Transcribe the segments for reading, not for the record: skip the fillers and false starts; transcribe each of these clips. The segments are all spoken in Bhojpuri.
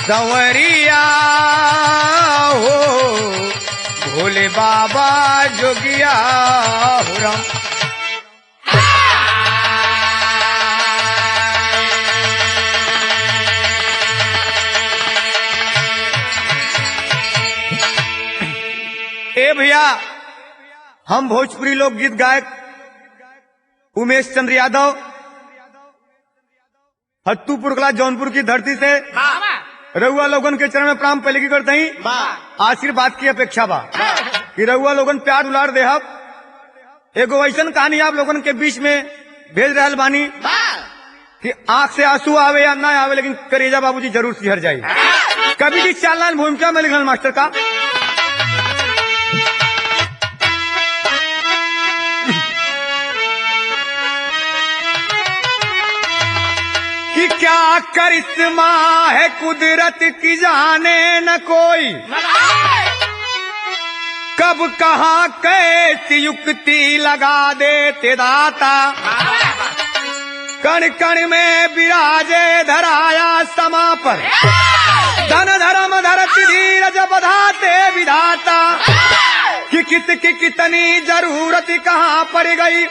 संवरिया हो भोले बाबा जोगिया हो राम। ए भैया, हम भोजपुरी लोकगीत गायक उमेश चंद्र यादव हत्तूपुर कला जौनपुर की धरती से रउआ लोगन के चरण में प्राण पहले की करते ही आशीर्वाद की अपेक्षा बा कि रउआ लोगन प्यार दुलार देहब। एगो ऐसन कहानी आप लोगन के बीच में भेज रहल बानी कि आंख से आंसू आवे या ना आवे, लेकिन करेजा बाबूजी जरूर सिहर जाई। कभी भी चालना भूमिका में लिखल मास्टर का कि क्या करिश्मा है कुदरत की जाने न कोई, कब कहाँ कैसी युक्ति लगा देते दाता। कण कण में विराजे धराया समा पर, धन धर्म धरती धीरज बधाते विधाता। कि कितनी जरूरत कहाँ पड़ गई,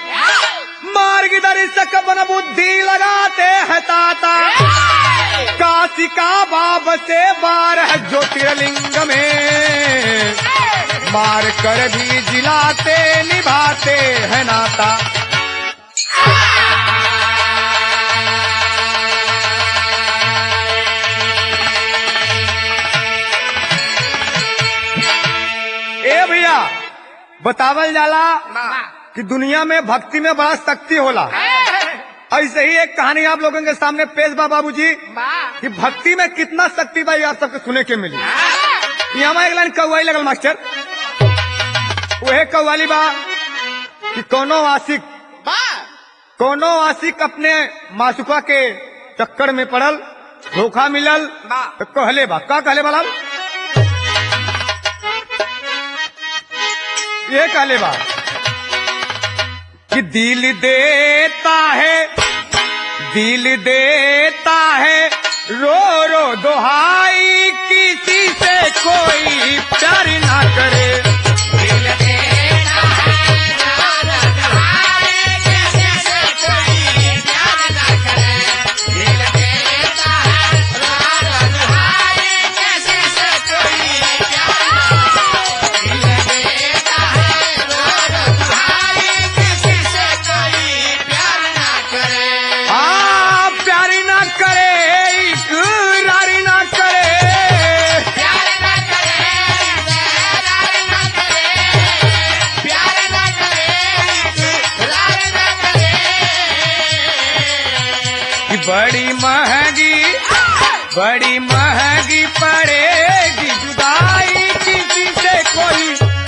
मार्गदर्शक बन बुद्धि लगाते हैं ताता। काशी का बाब से 12 ज्योतिर्लिंग में मार कर भी जिलाते निभाते हैं नाता। ए भैया, बतावल जाला कि दुनिया में भक्ति में बड़ा शक्ति होला। ऐसे ही एक कहानी आप लोगों के सामने पेश बा बाबूजी कि भक्ति में कितना शक्ति बा, आप सबके सुने के मिली। यहाँ एक लाइन कव्वाली लगल मास्टर, वह कव्वाली बा कि कोनो आशिक अपने मासुका के चक्कर में पड़ल, धोखा मिलल तो कहले बा, का कहले बा, ये कहले बा कि दिल देता है रो रो दोहाई, किसी से कोई प्यार ना करे। दिल देता है रो रो दोहाई, किसी से कोई प्यार ना करे। दिल देता है रो रो दोहाई, किसी से कोई प्यार ना करे। दिल देता है रो रो दोहाई, किसी से कोई प्यार ना करे। हाँ, प्यार ना करे, इकरार ना करे, प्यार ना करे, इकरार ना करे, प्यार ना करे, इकरार ना करे। कि बड़ी महंगी पड़ेगी जुदाई, किसी से कोई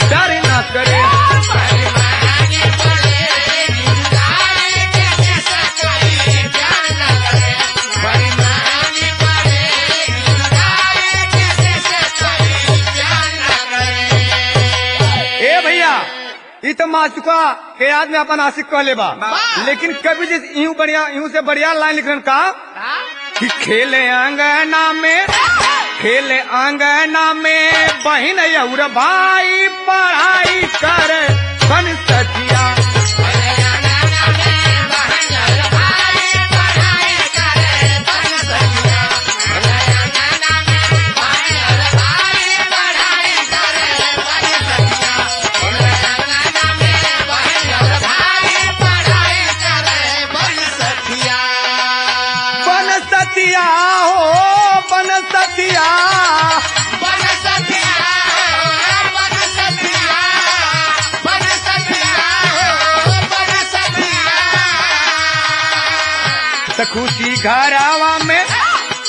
डर ना करे। बड़ी महंगी पड़ेगी जुदाई, किसी से कोई प्यार ना करे। बड़ी महंगी पड़ेगी जुदाई, किसी से कोई प्यार ना करे। ए भैया, ये तो मासुका के याद में अपन आशिक कहले बा, लेकिन कभी जिस यूं से बढ़िया लाइन लिखन का कि खेले आंगना में बहन और भाई पढ़ाई कर बन सकिया।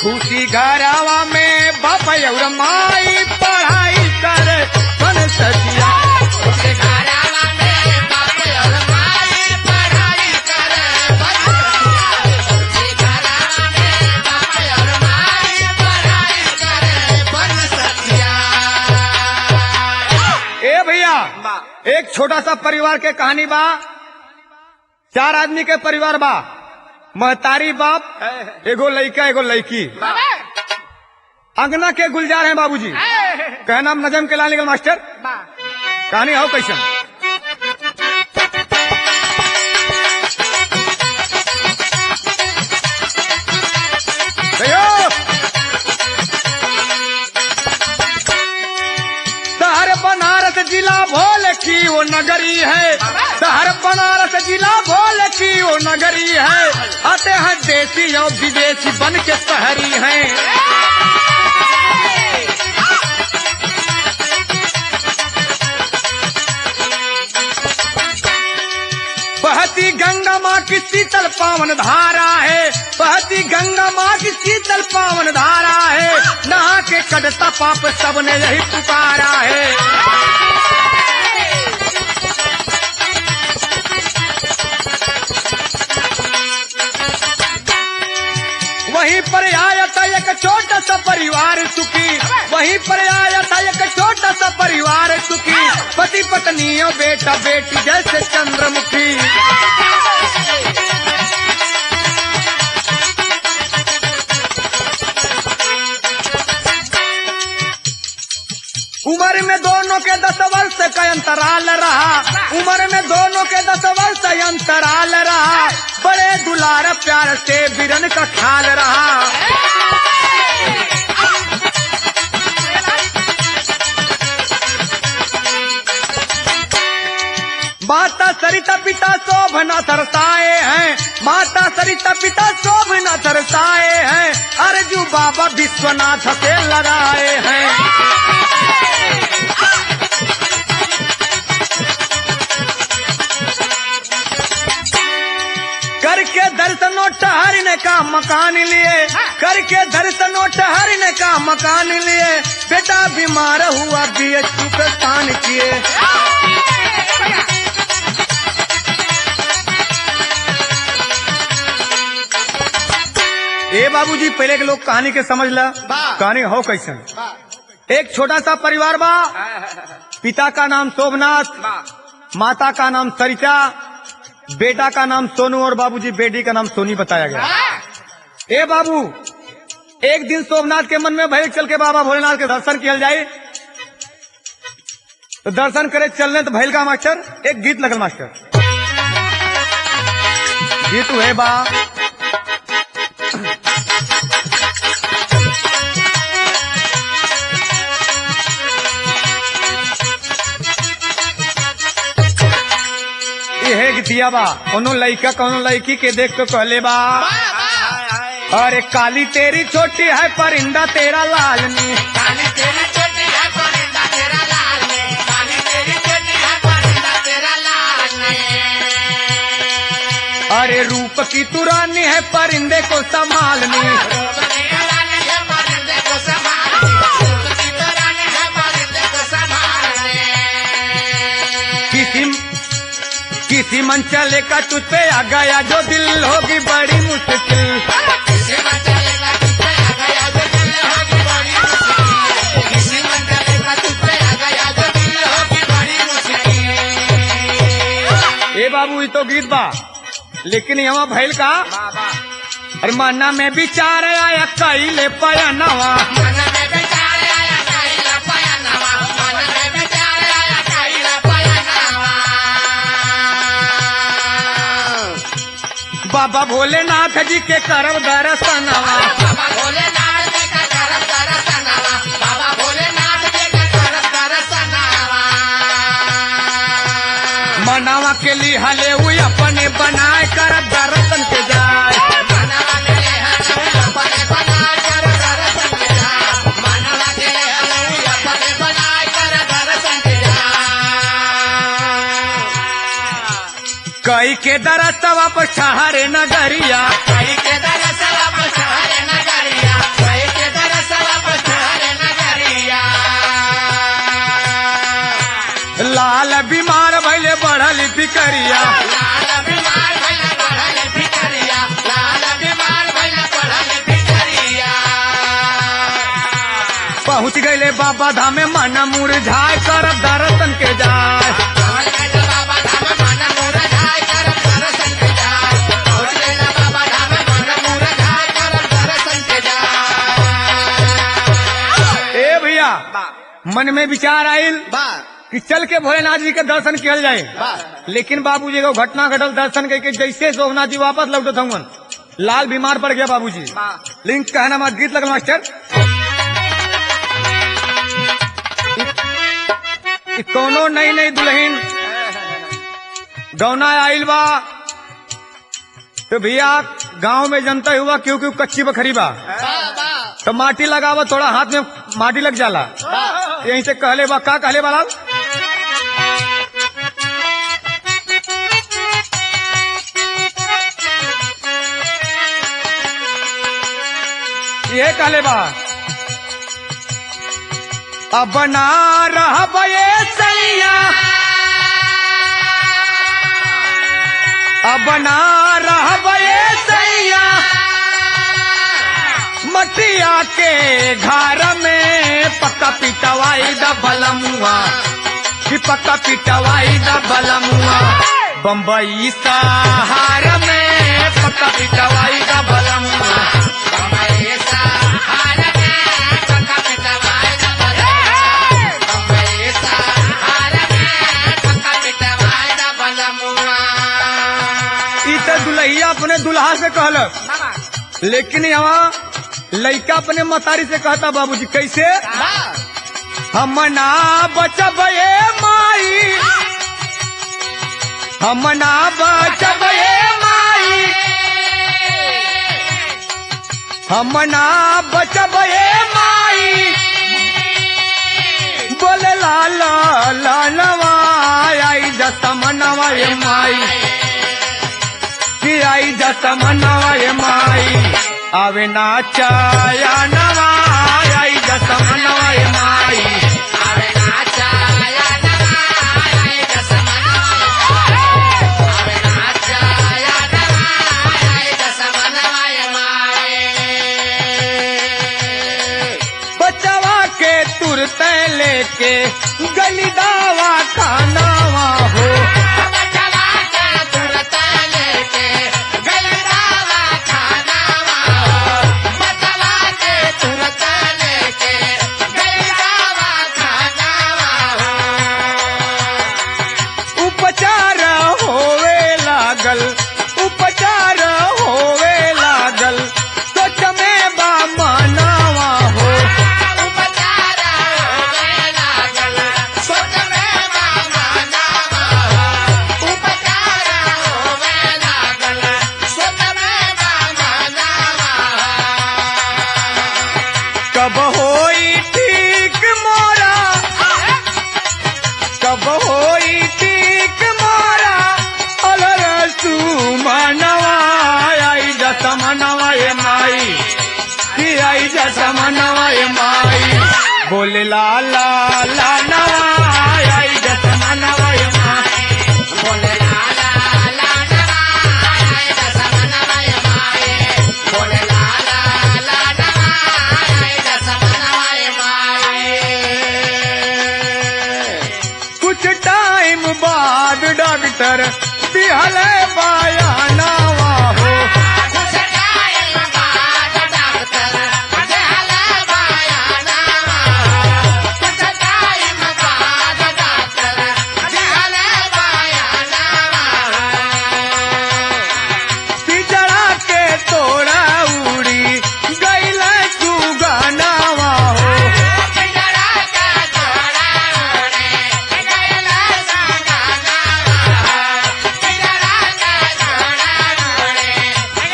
खुशी घरावा में बाप और माई पढ़ाई कर बन सकिया। खुशी घरावा में बाप और माई पढ़ाई कर बन सकिया। खुशी घरावा में बाप और माई पढ़ाई कर बन सकिया। ए भैया, एक छोटा सा परिवार के कहानी बा। 4 आदमी के परिवार बा, महतारी बाप, एगो लड़का एगो लड़की। अंगना के गुलजार हैं बाबूजी। कह नाम नजम के लाल निकल मास्टर। कहानी हो कैसन। शहर बनारस जिला भोल की वो नगरी है। शहर बनारस जिला भोल की वो नगरी है। आते हैं देसी और विदेशी बन के शहरी हैं। बहती गंगा माँ की शीतल पावन धारा है। बहती गंगा माँ की शीतल पावन धारा है। नहा के कटता पाप सबने यही पुकारा है। वहीं पर आया था एक छोटा सा परिवार सुखी। वहीं पर आया था एक छोटा सा परिवार सुखी। पति पत्नी और बेटा बेटी जैसे चंद्रमुखी। उम्र में दोनों के 10 वर्ष का अंतराल रहा। उम्र में दोनों के 10 वर्ष अंतराल रहा। बड़े दुलार प्यार से बिरन का ख्याल रहा। माता सरिता पिता शोभना तरसाए हैं। माता सरिता पिता शोभना तरसाए हैं। अर्जू बाबा विश्वनाथ से लगाए हैं। करके दर्शनों ठहरने का मकान लिए। करके दर्शनों ठहरने का मकान लिए। बेटा बीमार हुआ बीएचयू पे स्थान किए। ए बाबूजी पहले के लोग कहानी के समझ ला। कहानी हो कैसन। एक छोटा सा परिवार बा। पिता का नाम शोभनाथ, माता का नाम सरिता, बेटा का नाम सोनू और बाबूजी बेटी का नाम सोनी बताया गया। ए बाबू एक दिन शोभनाथ के मन में भय चल के बाबा भोलेनाथ के दर्शन किया जाए। तो दर्शन करे चलने तो भैल का मास्टर एक गीत लगल मास्टर। गीत है बा दिया बा। कोनो लड़का कोनो लड़की के देख तो कहले बा अरे काली तेरी छोटी है परिंदा तेरा लाल नी। काली तेरी छोटी है परिंदा तेरा लाल नी। काली तेरी छोटी है परिंदा तेरा लाल नी। अरे रूप की तू रानी है परिंदे को संभालनी। रूप की रानी है परिंदे को संभालनी। रूप की रानी है परिंदे को संभालनी। किसी मन चले का तुझ पे आ गया जो दिल होगी बड़ी मुश्किल। किसी मन चले का तुझ पे आ गया जो दिल होगी बड़ी मुश्किल। किसी मन चले का तुझ पे आ गया जो दिल होगी बड़ी मुश्किल। ए बाबू ये तो गीत बा लेकिन यहाँ भैल का अरे मना में विचार आया कैले पयनवा। बाबा भोलेनाथ जी के करब दर्शनवा। बाबा भोलेनाथ जी के करब दर्शनवा। बाबा भोलेनाथ जी के करब दर्शनवा। मनावा के लिए हले हुई अपने बनाए करब दर्शन के जाए। मनावा के लिए हले हुई अपने बनाए करब दर्शन के जाए। मनावा के लिए हले हुई अपने बनाए करब दर्शन के जाए। कई के दरसवा पर शहरे नगरिया। कई के दरसवा पर शहरे नगरिया। कई के दरसवा पर शहरे नगरिया। लाल बीमार भइले बढ़ल फिकरिया। लाल बीमार भइले बढ़ल फिकरिया। लाल बीमार भइले बढ़ल फिकरिया। पहुँच गईले बाबा धामे मन मुरझाए करब दर्शन के जाए। भैया मन में विचार आयल कि चल के भोलेनाथ जी के दर्शन किया जाए। लेकिन बाबूजी को घटना घटल दर्शन करके जैसे सोमनाथ जी वापस लौटत हूँ लाल बीमार पड़ गया बाबूजी। लेकिन कहना मत गीत लगल मास्टर कोनो नई नई दुल्हन गौना आइल बा तो भैया गांव में जनता हुआ क्योंकि कच्ची बखरी बा तो माटी लगावा थोड़ा हाथ में माटी लग जाला। यहीं से कहले बा का कहले बाला ये कहले बा अब ना रह बये सैया अब ना रह बये सैया मटिया के घर में पक्का पिटवाई द बलमुआ कि पक्का पिटवाई द बलमुआ बम्बई सहार में पक्का पिटवाई द बलमुआ बम्बई सहार में पक्का पिटवाई द बलमुआ बम्बई सहार में पक्का पिटवाई द बलमुआ। इते दुल्हिया अपने दुल्हा से कहलक लेकिन यहाँ लड़का अपने मतारी से कहता बाबूजी कैसे हम ना बचब ये माई हम ना बचब ये माई हम ना बचब ये माई बोले लाला लालवा आई जसमनवा ये माई कि आई जसमनवा ये माई आवे नाचाया नवा आई जसमनवा ये माई आवे नाचाया नवा आई जसमनवा आवे नाचाया नवा आई जसमनवा ये माई बचवा के तुरते लेके गली दावा खानावा हो उपचार होवे लागल सोच में बा मानावा हो उपचार होवे लागल सोच में बा मानावा हो उपचार होवे लागल सोच में बा मानावा कब होई ठीक मोरा कब होई ठीक मोरा मनवा आई जसमनवा ये माई कि आई जसमनवा ये माई बोले लाला लानवा आई जसमनवा ये माई बोले लाला लानवा आई जसमनवा ये माई बोले लाला लानवा आई जसमनवा ये माई। कुछ टाइम बाद डॉक्टर दिहले बयानवा हो कुछ टाइम बाद डॉक्टर दिहले बयानवा कुछ टाइम बाद डॉक्टर दिहले बयानवा पिजड़ा के तोड़ा उड़ी गइल सुगनावा हो पिजड़ा के तोड़ा उड़ी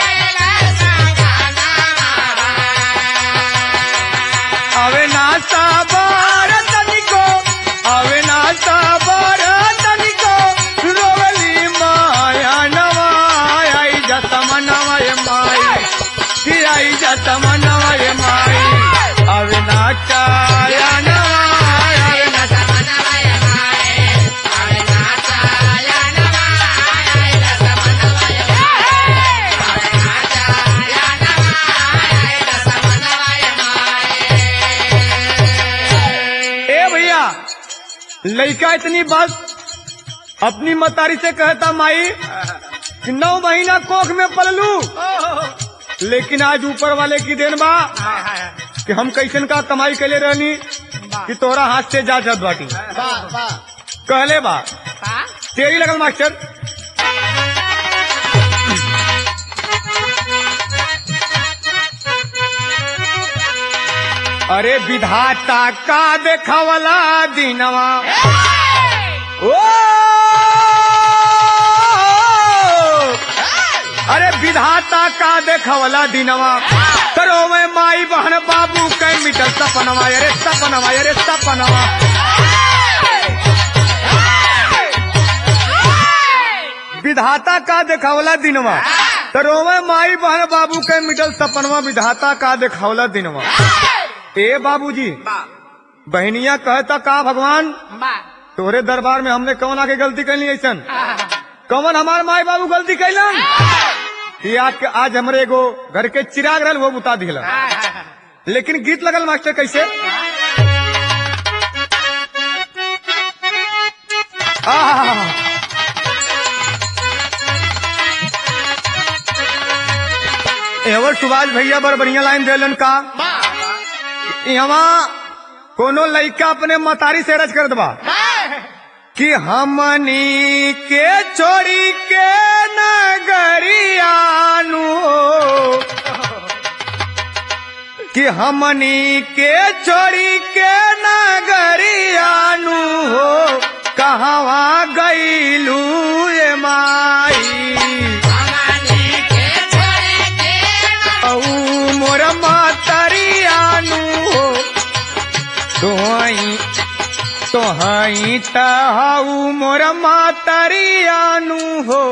गइल सुगनावा अवे ना साबर तनिको रोवली माया नवा आई जसमनवा ये माई कि आई जसमनवा ये माई अवे ना चाया नवा अवे ना जसमनवा ये माई अवे ना चाया नवा आई जसमनवा ये माई अवे ना चाया नवा आई जसमनवा ये माई। ए भैया लड़का इतनी बात अपनी मतारी से कहता माई कि 9 महीना कोख में पललू लेकिन आज ऊपर वाले की देन बा कि हम कैसन का कमाई के लिए रहनी कि तोरा हाथ से जा जद बाटी कहले बा तेरी लगल मास्टर। अरे विधाता का देखावला दिनवा ओ अरे विधाता का देखावला दिनवा करो मैं माई बहन बाबू के मिटल सपनवा अरे सपनवा अरे सपनवा। विधाता का देखावला दिनवा करो मैं माई बहन बाबू के मिटल सपनवा विधाता का देखावला दिनवा। ए बाबूजी बहनिया कहता का भगवान तोरे दरबार में हमने कौन आके गलती कैली ऐसन कौन हमार माई बाबू गलती कैलन कि आज हमरे एगो घर के चिराग रहल वो बुता दिला। लेकिन गीत लगल मास्टर कैसे एवर सुभाष भैया बड़ बढ़िया लाइन देलन का यहाँ कोनो लड़का अपने मतारी से रज कर दबा कि हमनी के छोड़ी के नगरियानु कि हमनी के छोड़ी के नगरियानु हो कहवा गईलू ए माई मोर मतरियानु हो तोहई तहाऊ मोर मतरियानु हो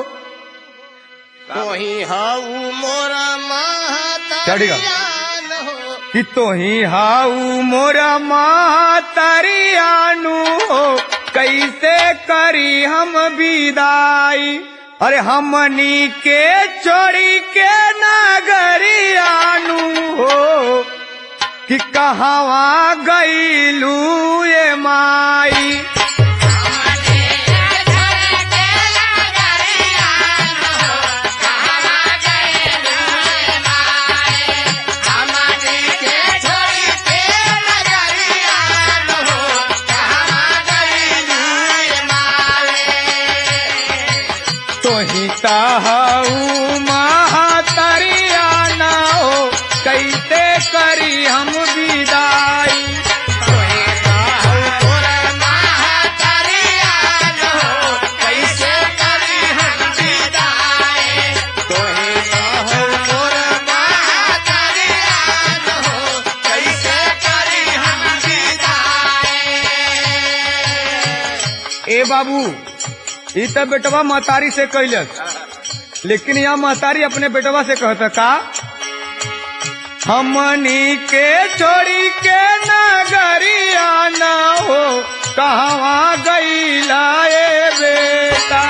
तोही हाउ मोर मतरियानु हो कि तोही हाऊ मोर मतरियानु हो कैसे करी हम विदाई अरे हमनी के छोड़ी के नगरियानु हो कि कहवा गईलू ए माई तोही तहाऊ महतरियाना हो कैसे करी हम विदाई ए बाबू ई तो बेटवा महतारी से कैलस लेकिन यहाँ महतारी अपने बेटवा से कहता का हमनी के छोड़ी के नगरिया न हो कहवा गईला ए बेटा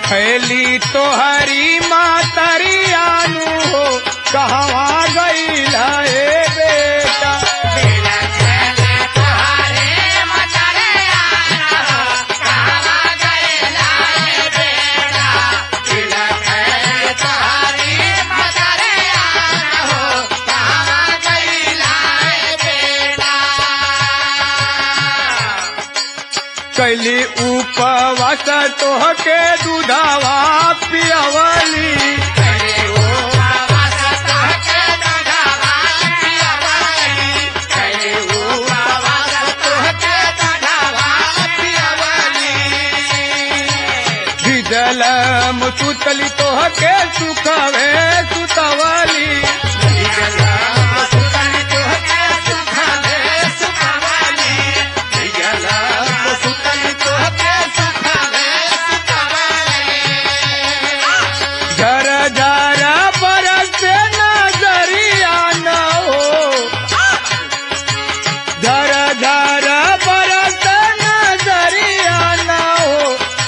खैली तो हरी मातरियानु हो कहवा गईला ए बेटा कैली उपवास तोहके दूधावा पियावली भिजल मुसुतली तोहके सुखवे सुतवली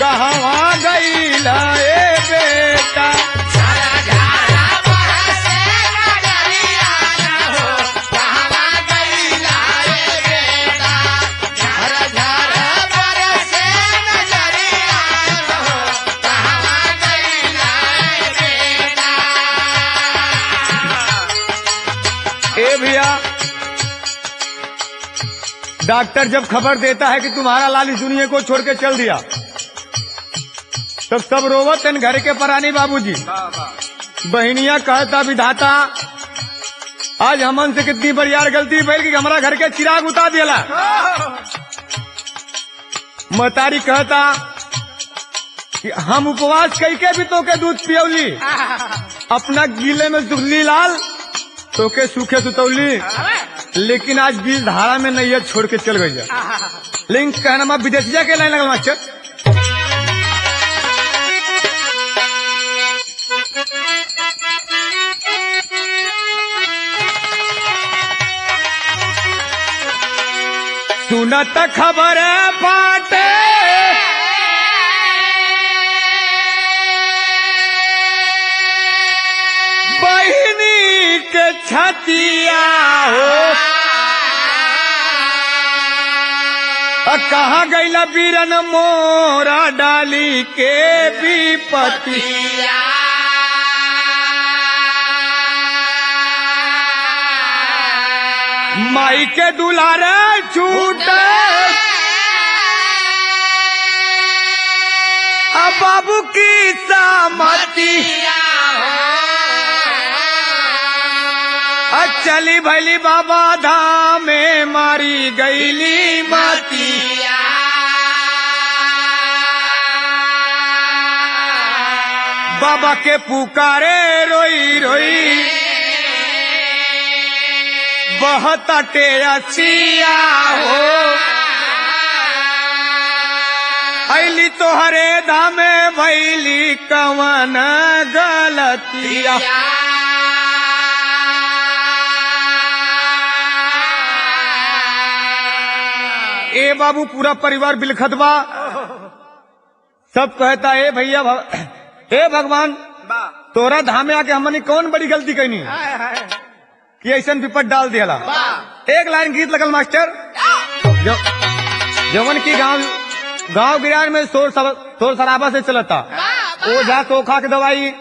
कहवा गईला ए बेटा ए भैया, डॉक्टर जब खबर देता है कि तुम्हारा लाल इस दुनिया को छोड़ के चल दिया, तब सब रोवत हैं घर के परानी बाबूजी। बहनिया कहता विधाता आज हमन से कितनी बड़ियार गलती भइल कि हमारा घर के चिराग उतार दिया। मतारी कहता कि हम उपवास करके भी तो के दूध पियौली, अपना गीले में दुखली लाल तो के सूखे सुतौली, लेकिन आज बीज धारा में नैया छोड़ के चल गई। लेकिन कहना मैं विदेशिया के लाइन लगा मास्टर। सुनत खबर पाटे बहिनी के छतिया हो, कहाँ गैला बीरन मोरा डाली के विपतिया। माई के दुलारे छूटे अब बाबू की सामतिया। चली भैली बाबा धाम में मारी गईली मतिया। बाबा के पुकारे रोई रोई बहुत टेसिया हो, ऐली तोहरे धामे भैली कवन गलतिया। ए बाबू पूरा परिवार बिलखत बा, सब कहता है भैया ए भगवान तोरा धामे आके हमने कौन बड़ी गलती करनी कि ऐसा विपद डाल दिया। एक लाइन गीत लगल मास्टर, जवन की गांव गिरार में शोर शराबा से चलता। ओझा सोखा के दवाई,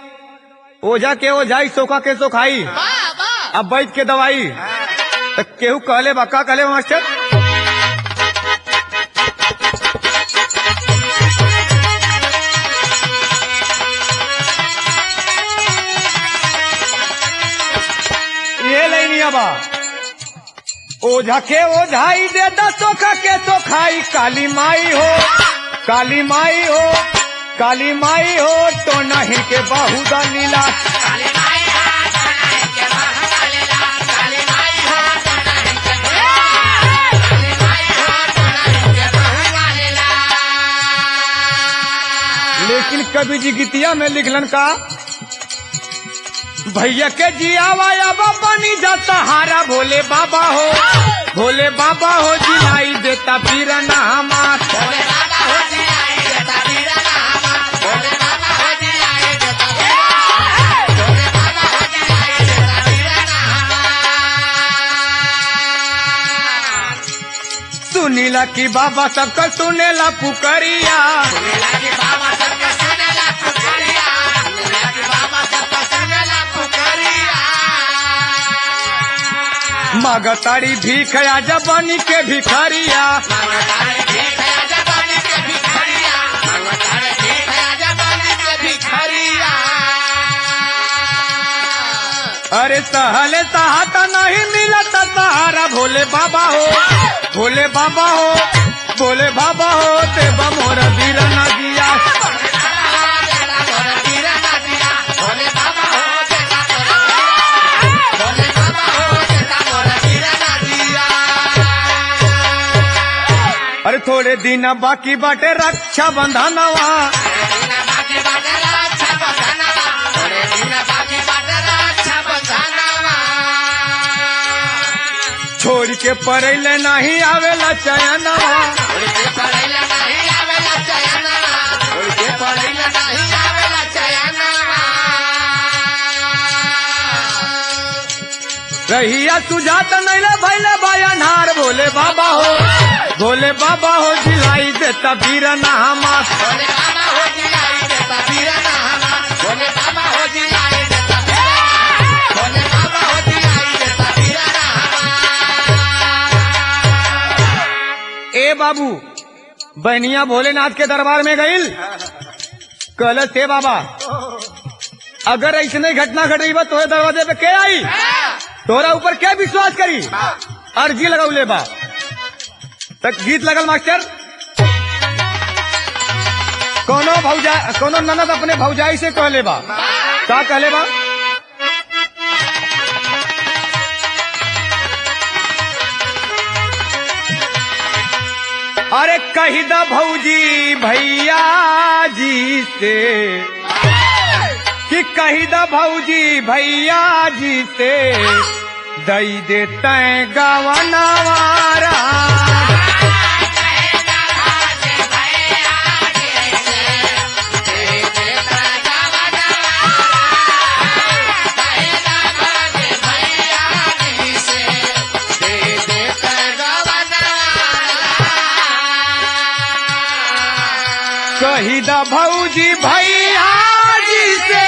ओझा के ओझाई सोखा के सोखाई, अब वैद्य के दवाई। तो केहू कहले बा, का कहले मास्टर? ये लेनिया बा, ओझा के ओझाई दे दा सोखा के सोखाई। काली माई हो, काली माई हो, काली माई हो तो नहीं के बहुदा लीला। लेकिन कवि जी गीतिया में लिखलन का, भैया के जियावा बनी जाता हारा। भोले बाबा हो, भोले बाबा हो जिलाई देता पीरना हमार। भोले बाबा हो जिलाई देता पीरना हमार। भोले बाबा हो जिलाई देता भोले बाबा हो जिलाई देता पीरना हमार। सुनीला की बाबा सबका सुनेला पुकरिया, सुनीला की बाबा सबका सुनेला पुकरिया, सुनीला की बाबा सबका सुनेला पुकरिया। मगतारी भीख आजा बनी के भिखारिया, मगतारी भीख आजा बनी के भिखारिया, मगतारी भीख आजा बनी के भिखारिया। अरे सहले सहाता नहीं मिलता सहारा। भोले बाबा हो, भोले बाबा हो, भोले बाबा हो ते बमोरा बीरना दिया। अरे थोड़े दिन बाकी बाटे रक्षा बंधनवा, छोड़ के पड़ैले नहीं आवेला चयनवा, रहिया सुझात नहीं भैले बयानार। भोले बाबा हो, भोले बाबा हो जिलाई देता बीरना हमार। भोले बाबा हो जिलाई देता बीरना हमार। भोले बाबा हो जिलाई देता, भोले बाबा हो जिलाई देता बीरना ए बाबू बहनिया भोलेनाथ के दरबार में गईल कहल थे बाबा अगर ऐसने घटना घट रही बा तोरे दरवाजे पे के आई तोरा ऊपर क्या विश्वास करी अर्जी लगौले बा तक गीत लगल मास्टर कोनो ननद अपने भौजाई से कहले बा का कहले बा अरे कही दा भौजी भैया जी से कि कही दा भौजी भैया जी से दई देते गवनवारा कही दा भौजी भैया जी से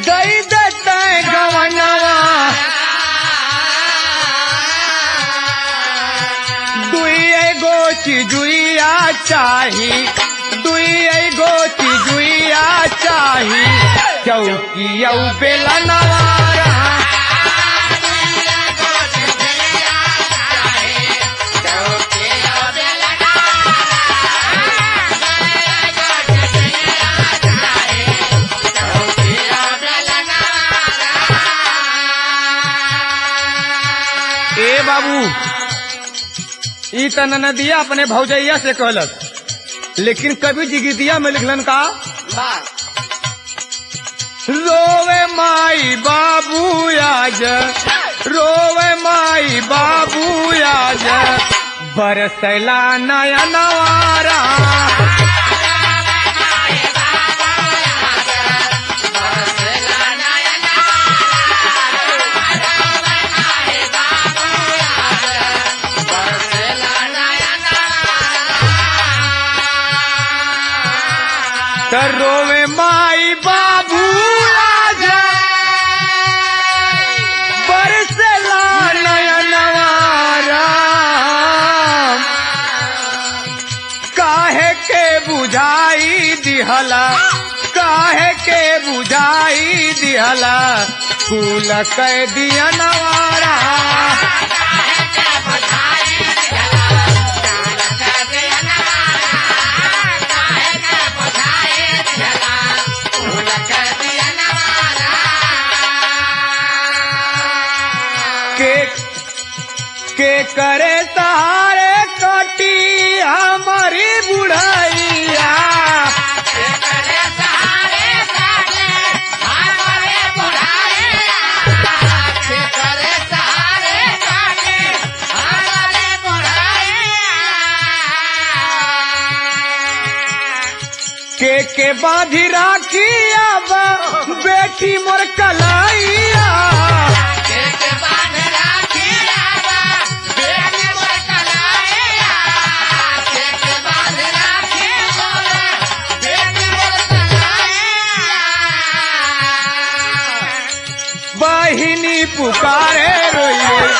दई देते गवनवा दुई गो चिजुइया चाही दुई गो चिजुइया चाही चौकिया बेलनवारा ए बाबू ई त नदिया अपने भौजैया से कहलक लेकिन कभी जिगितिया में लिखलन का रोवे माई बाबू आज रोवे माई बाबू आज बरसैला नया नवारा रोवे माई बाबू आजा बरसला नयनवारा काहे के बुझाई दिहला काहे के बुझाई दिहला कुल कह दिया नवारा के करे सहारे कटी हमारी बुढ़ैया के करे सहारे कटी हमारी बुढ़ैया के करे सहारे कटी हमारी बुढ़ैया के बांधी राखी अब बेटी मोर कलाइया बहिनी पुकारे रोई रोई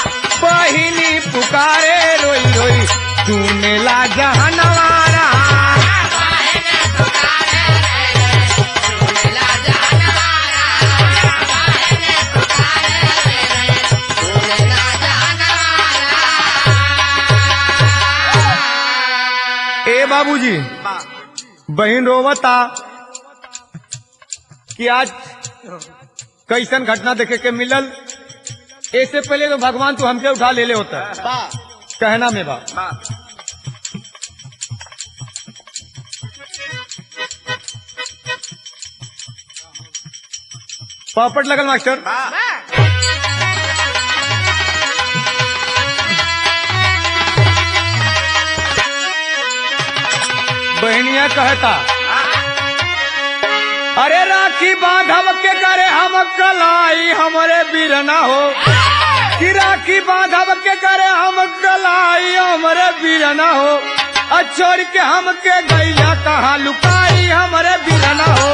बहिनी पुकारे रोई रोई तूने ला जहनवारा ए बाबूजी बहन रोवता कि आज कैसन घटना देखे के मिलल ऐसे पहले तो भगवान तू हमसे उठा ले होता कहना में बा पापड़ लगल मास्टर बहनिया कहता अरे राखी बांधव के करे हम कलाई हमारे बीरना हो कि राखी बांधव के करे हम कलाई हमारे बीरना हो छोड़ के हम के गैया कहाँ लुकाई हमारे बीरना हो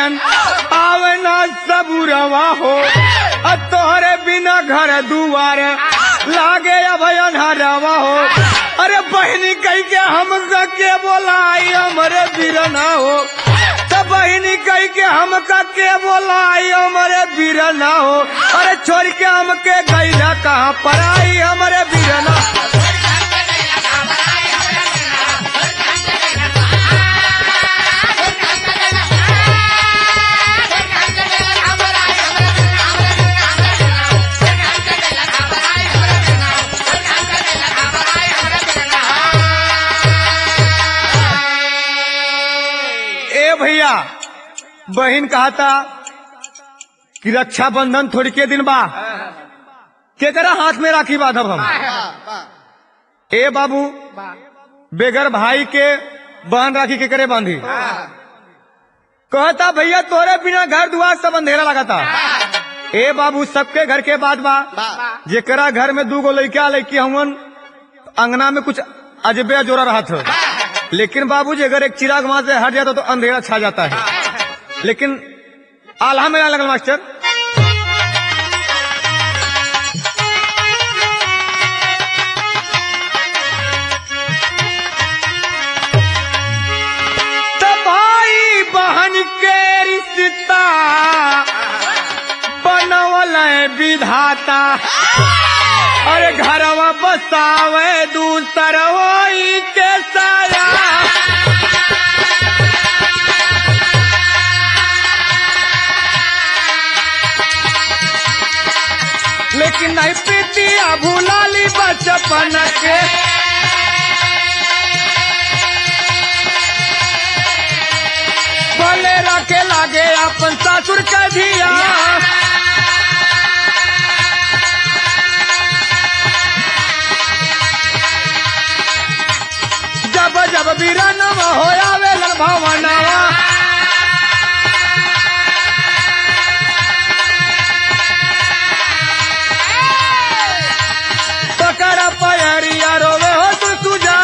नयन आवे ना सबुरवा हो, तोहरे बिना घर दुआर लागे अब अन्हारवा हो। अरे बहनी कह के हम के बोलाई हमरे बिरना हो, तो बहनी कह के हम के बोलाई हमरे बिरना हो। अरे छोड़ के हम के गैला कहाँ पर आई हमरे बिरना। भैया बहन कहा था कि रक्षाबंधन थोड़ी के दिन बा के करा हाथ में राखी बांधब हम। ए बाबू बेगर भाई के बहन राखी के करे बांधी। कहता भैया तोरे बिना घर दुआर सब अंधेरा लगा था। ए बाबू सबके घर के बाद बा जेकरा घर में 2 लड़का लड़की हमन अंगना में कुछ अजबे जोरा रहा था। लेकिन बाबूजी अगर एक चिराग वहां से हट जाता तो अंधेरा छा जाता है। लेकिन आल्हा में लगल मास्टर तो भाई बहन के रिश्ता बनवल विधाता। अरे घरवा बसावे दूसर वही के साया। लेकिन नहीं पीतिया भूलाली बचपन के। भले रखे लागे अपन ससुर के धिया। जब जब बीरनवा होया वेलन भवनवा। पकर पयरिया रोवे हो तू तुझा।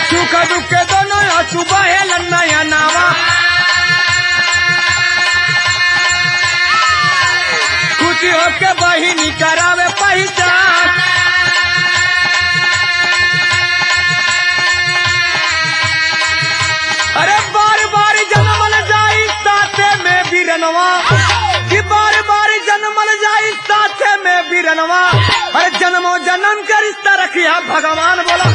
सुख दुख के दोनों आंसू बहेलन नया नावा। खुशी होके बहिनी करावे पहचान। अरे बार बार जन्मल जाई साथे में बीरनवा कि बार बार जन्मल जाई साथे में बीरनवा। अरे जन्मों जन्म का रिश्ता रखिया भगवान बोला।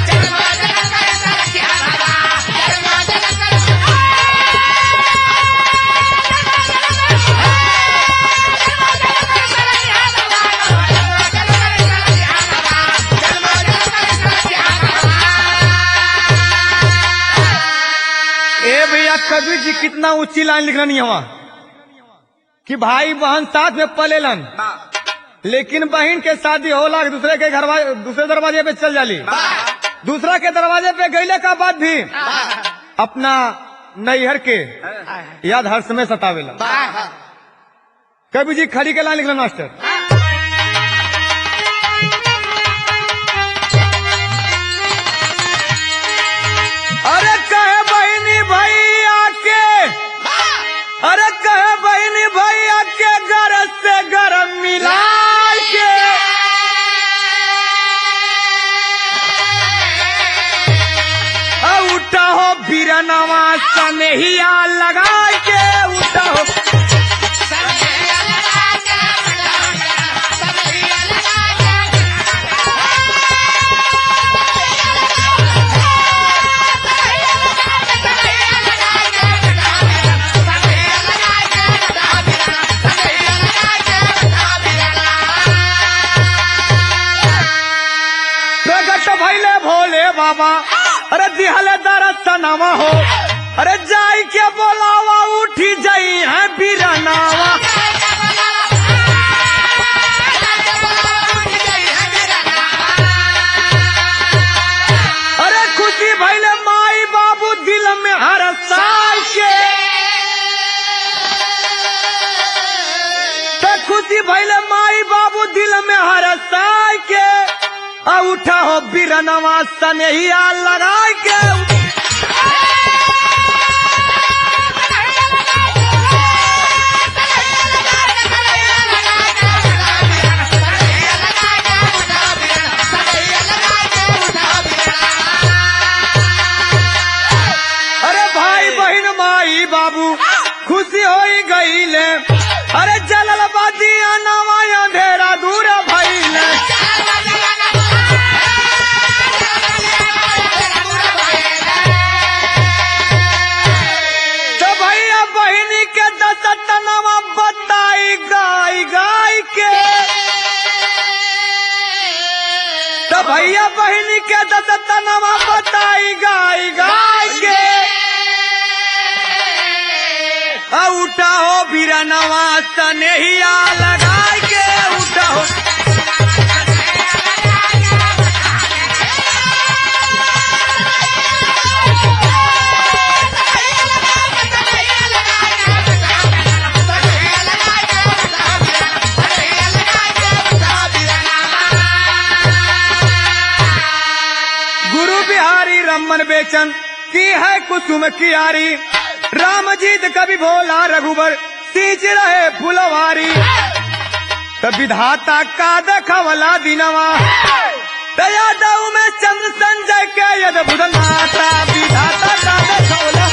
कबीर जी कितना ऊंची लाइन लिख रही है कि भाई बहन साथ में पलेलन। लेकिन बहन के शादी होला दूसरे के घर दूसरे दरवाजे पे चल जाली। दूसरा के दरवाजे पे गईले का बाद भी अपना नैहर के याद हर समय सतावेला। कबीर जी खड़ी के लाइन लिख रहे मास्टर। अरे कहे बहनी भैया के, अरे कहे बहनी भैया के घर से गरम मिला के। उठा हो बीरनवा सनहिया लगा के। उठा हो भैले भोले बाबा। अरे दिहले दरसनवा हो। अरे जाई के बोलावा उठी जाई है बीरनावा। अरे खुशी भैले माई बाबू दिल में हर साल के। तो खुशी भैले माई बाबू दिल में हर साल के। उठा हो बिरनवा सनहिया लगा के अरे भाई बहन माई बाबू खुशी हो गईले। अरे जलल बादिया नवा अंधेरा दूर भइले। तो भैया बहिनी के दसतनवा बताई गाय गाय के। तो भैया बहिनी के दसतनवा बताई गाय गाय के। उठा हो बिरनवा सनहिया लगा के उठा हो। गुरु बिहारी रमन बेचन की है कुसुम कियारी। राम जीत कभी भोला रघुबर सींच रहे फुलवारी। तब विधाता का दखवला दिनवा दया दऊ में चंद्र संजय के यद बुधनाता विधाता का दखवला।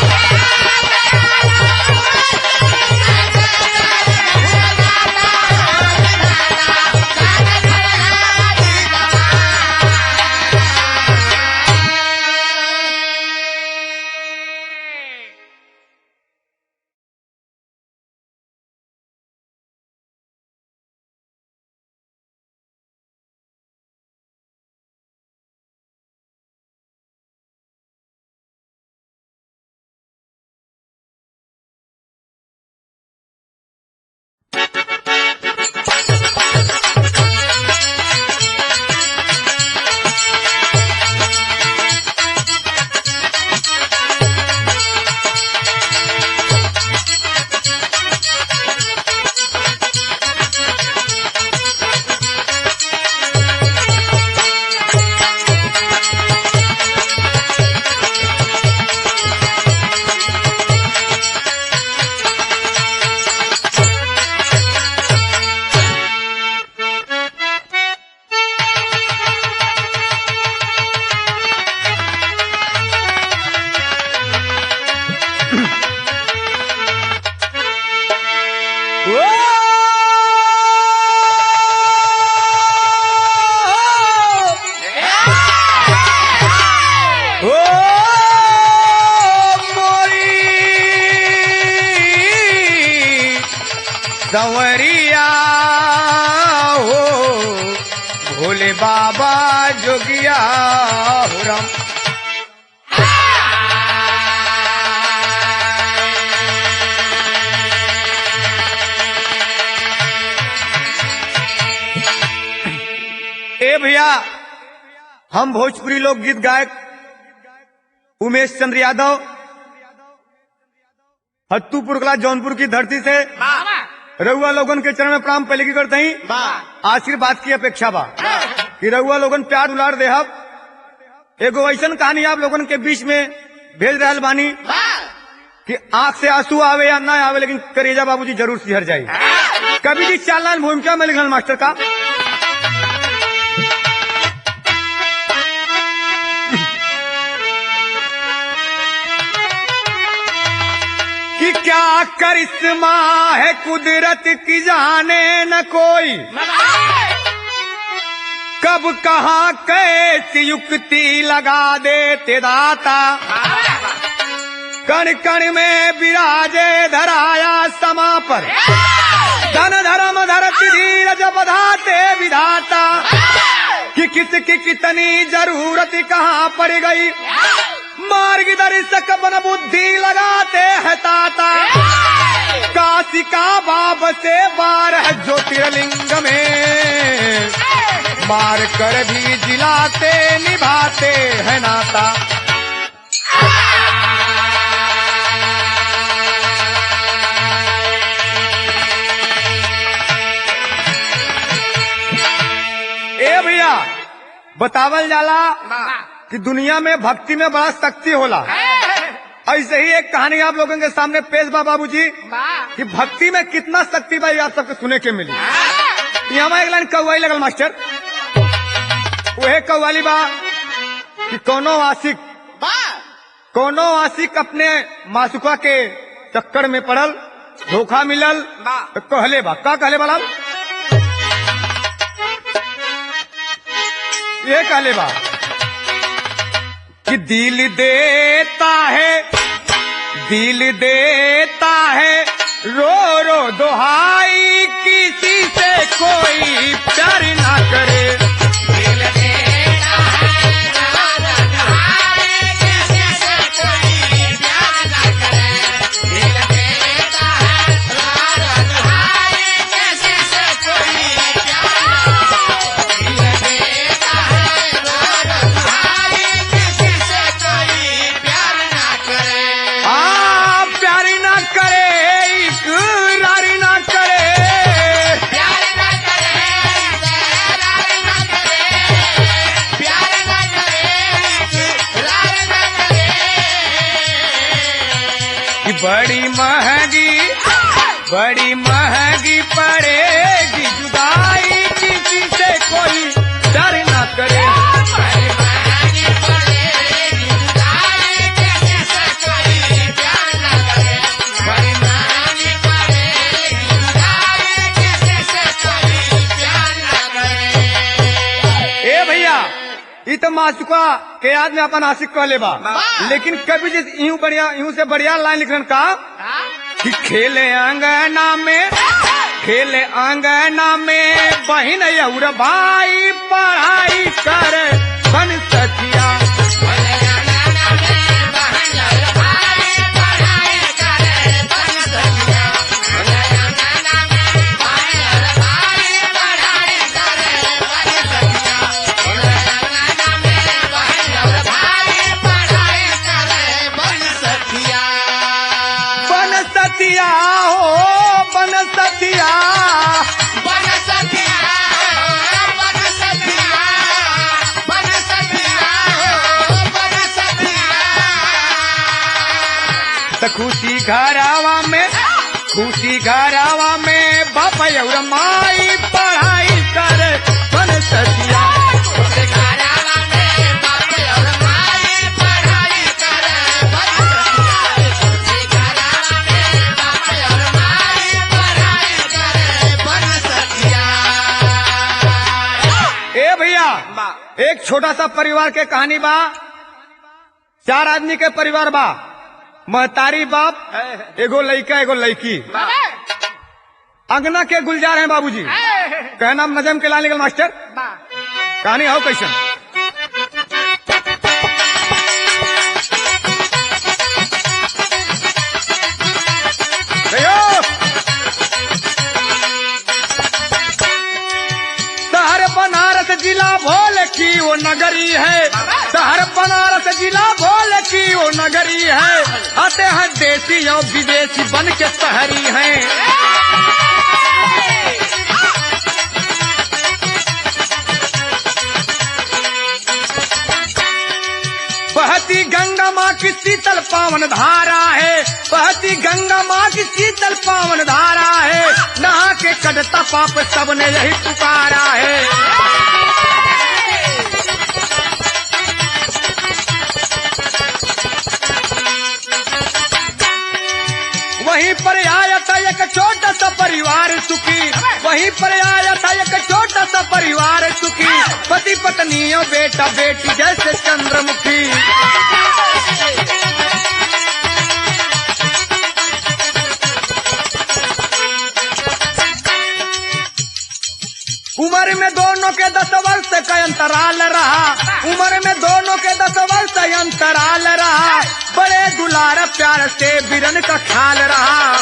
संवरिया हो भोले बाबा जोगिया हो राम। ए भैया हम भोजपुरी लोकगीत गायक उमेश चंद्र यादव हत्तूपुर कला जौनपुर की धरती से रउआ लोगन के चरण में प्रणाम पहले की करते ही आशीर्वाद की अपेक्षा बा कि रउआ लोगन प्यार उलार देहब। एगो ऐसन कहानी आप लोगन के बीच में भेज रहल बानी कि आंख से आंसू आवे या ना आवे लेकिन करेजा बाबूजी जरूर सिहर जाए। कभी जी चालान भूमिका में लिखल मास्टर का कि क्या करिश्मा है कुदरत की जाने न कोई। कब कहाँ कैसी युक्ति लगा देते दाता। कण कण में विराजे धराया समा पर। धन धर्म धरती धीरज बधाते विधाता। कि किसकी कितनी जरूरत कहाँ पड़ गई। मार्ग दर्शक बन बुद्धि लगाते हैं ताता। काशी का बाब से 12 ज्योतिर्लिंग में मार कर भी जिलाते निभाते हैं नाता। ए भैया बतावल जाला कि दुनिया में भक्ति में बड़ा शक्ति होला। ऐसे ही एक कहानी आप लोगों के सामने पेश बा बाबूजी कि भक्ति में कितना शक्ति बा, आप सबके सुने के मिली। यहाँ एक लाइन कव्वाली लगल मास्टर, वह कव्वाली बा कि कोनो आशिक अपने मासुका के चक्कर में पड़ल, धोखा मिलल, तो कहले बा का कहले बा, ये कहले बा कि दिल देता है रो रो दुहाई, किसी से कोई प्यार ना करे। दिल देता है रो रो दुहाई, किसी से कोई प्यार ना करे। दिल देता है रो रो दुहाई, किसी से कोई प्यार ना करे। दिल देता है रो रो दुहाई, किसी से कोई प्यार ना करे। प्यार ना करे, इकरार ना करे, प्यार ना करे, इकरार ना करे, प्यार ना करे, इकरार ना करे। कि बड़ी महंगी पड़ेगी जुदाई, किसी से कोई प्यार ना करे। तो मासुका के याद में अपन आशिक कहले बा, लेकिन कभी जैसे यूं से बढ़िया लाइन लिखन का कि खेले आंगना में बहन और भाई पढ़ाई कर बन सखिया। खुशी घरावा में बाप और माई पढ़ाई करे बन सखिया। ए भैया, एक छोटा सा परिवार के कहानी बा, 4 आदमी के परिवार बा, महतारी बाप, एगो लड़का एगो लड़की, अंगना के गुलजार हैं बाबूजी। कहना नजम के लाल निकल मास्टर, कहानी आओ कैसन। शहर बनारस जिला भोल की वो नगरी है, शहर बनारस जिला भोल की वो नगरी है। आते हैं देसी और विदेशी बन के शहरी हैं। बहती गंगा माँ की शीतल पावन धारा है, बहती गंगा माँ की शीतल पावन धारा है। नहा के कटता पाप सबने यही पुकारा है। वहीं पर आया था एक छोटा सा परिवार सुखी, वहीं पर आया था एक छोटा सा परिवार सुखी। पति पत्नी और बेटा बेटी जैसे चंद्रमुखी। उम्र में दोनों के 10 वर्ष का अंतराल रहा, उम्र में दोनों के 10 वर्ष अंतराल रहा। बड़े दुलार प्यार से बिरन का ख्याल रहा।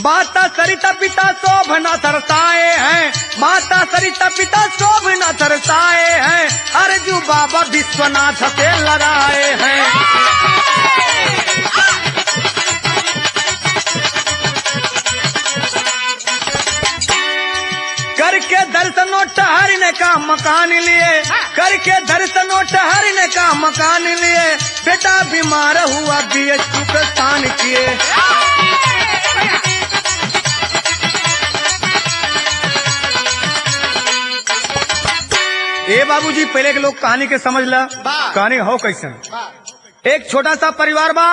माता सरिता पिता शोभना तरसाए हैं, माता सरिता पिता शोभना तरसाए हैं। अर्जू बाबा विश्वनाथ से लड़ाए हैं। का मकान लिए, करके दर्शन ठहरने का मकान लिए, बेटा बीमार हुआ बीएचयू प्रस्थान किए। ए बाबूजी पहले के लोग कहानी के समझ ला, कहानी हो कैसे। एक छोटा सा परिवार बा,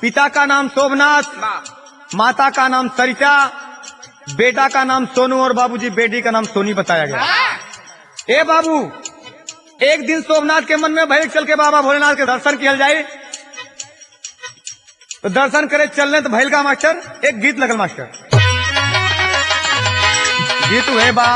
पिता का नाम शोभनाथ, माता का नाम सरिता, बेटा का नाम सोनू और बाबूजी बेटी का नाम सोनी बताया गया। ए बाबू, एक दिन शोभनाथ के मन में भय चल के बाबा भोलेनाथ के दर्शन किया जाए, तो दर्शन करे चलने तो भैल का मास्टर एक गीत लगल मास्टर, गीत है बा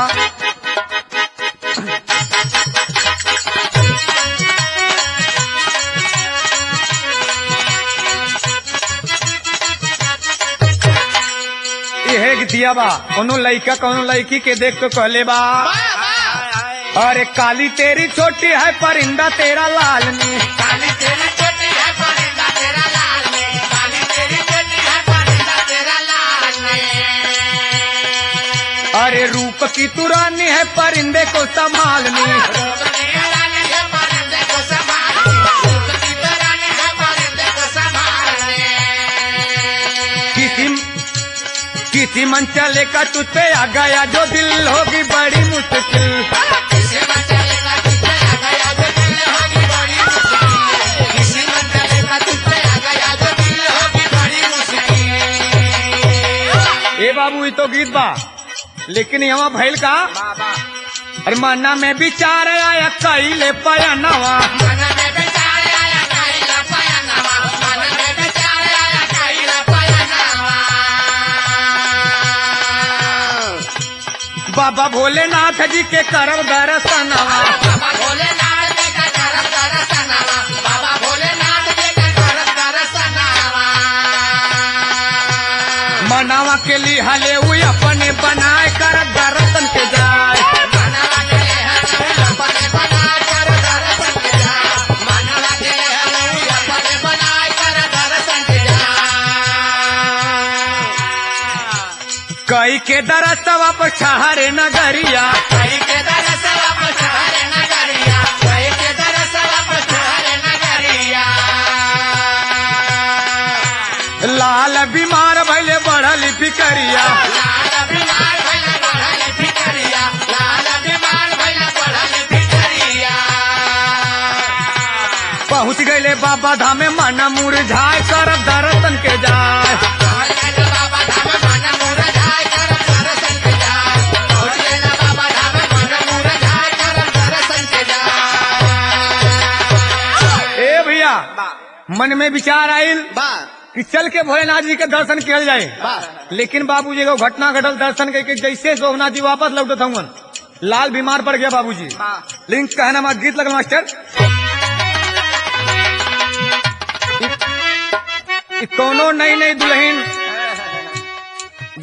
यह गीतिया बा, कोनो लड़का कोनो लड़की के देख तो कहले बा, अरे काली तेरी छोटी है परिंदा तेरा लाल में, काली तेरी छोटी है परिंदा तेरा लाल में, काली तेरी छोटी है परिंदा तेरा लाल में। अरे रूप की तू रानी है परिंदे को संभालनी, रूप की रानी है परिंदे को संभालनी, रूप की रानी है परिंदे को संभालनी। किसी मन चले का तुझ पे आ गया जो दिल होगी बड़ी मुश्किल, किसी मन चलेगा तुझ पे आ गया जो दिल होगी बड़ी मुश्किल, किसी मन चलेगा तुझ पे आ गया जो दिल होगी बड़ी मुश्किल। ए बाबू ये तो गीत बा, लेकिन यहाँ भैल का अरे मना में विचार आया कैले पयनवा, मन में विचार आया कैला पयनवा, मन में विचार आया कैला पयनवा। बाबा भोलेनाथ जी के करब दर्शनवा, बाबा भोलेनाथ जी का करब दर्शनवा, बाबा भोलेनाथ जी का करब दर्शनवा। मनावा के लिए हले हुई अपने बनाए कर दर्शन के जाए, मनवा के हले अपने बनाए कर दर्शन के जाए, मनवा के हले अपने बनाए कर दर्शन के जाए। कई के दरसवा पर शहर नगरिया, कई के दरसवा पर शहर नगरिया, कई के दरसवा पर शहर नगरिया। लाल बीमार भैले बढ़ल फिकरिया, लाल बीमार भइले बढ़ल फिकरिया, लाल बीमार भइले बढ़ल फिकरिया। पहुँच गए बाबा धाम में मन मुरझाए कर दर्शन के जाए, पहुंच गइले बाबा धाम मन मुरझाए कर दर्शन के जाए, पहुंच गइले बाबा धाम मन मुरझाए कर दर्शन के जाए। ए भैया मन में विचार आयल कि चल के भोलेनाथ जी के दर्शन किया जाए, लेकिन बाबूजी को घटना घटल दर्शन करके जैसे शोभनाथ जी वापस लौटत हूँ लाल बीमार पड़ गया बाबूजी, लेकिन कहना मत गीत लगल मास्टर, कोनो नई नई दुल्हन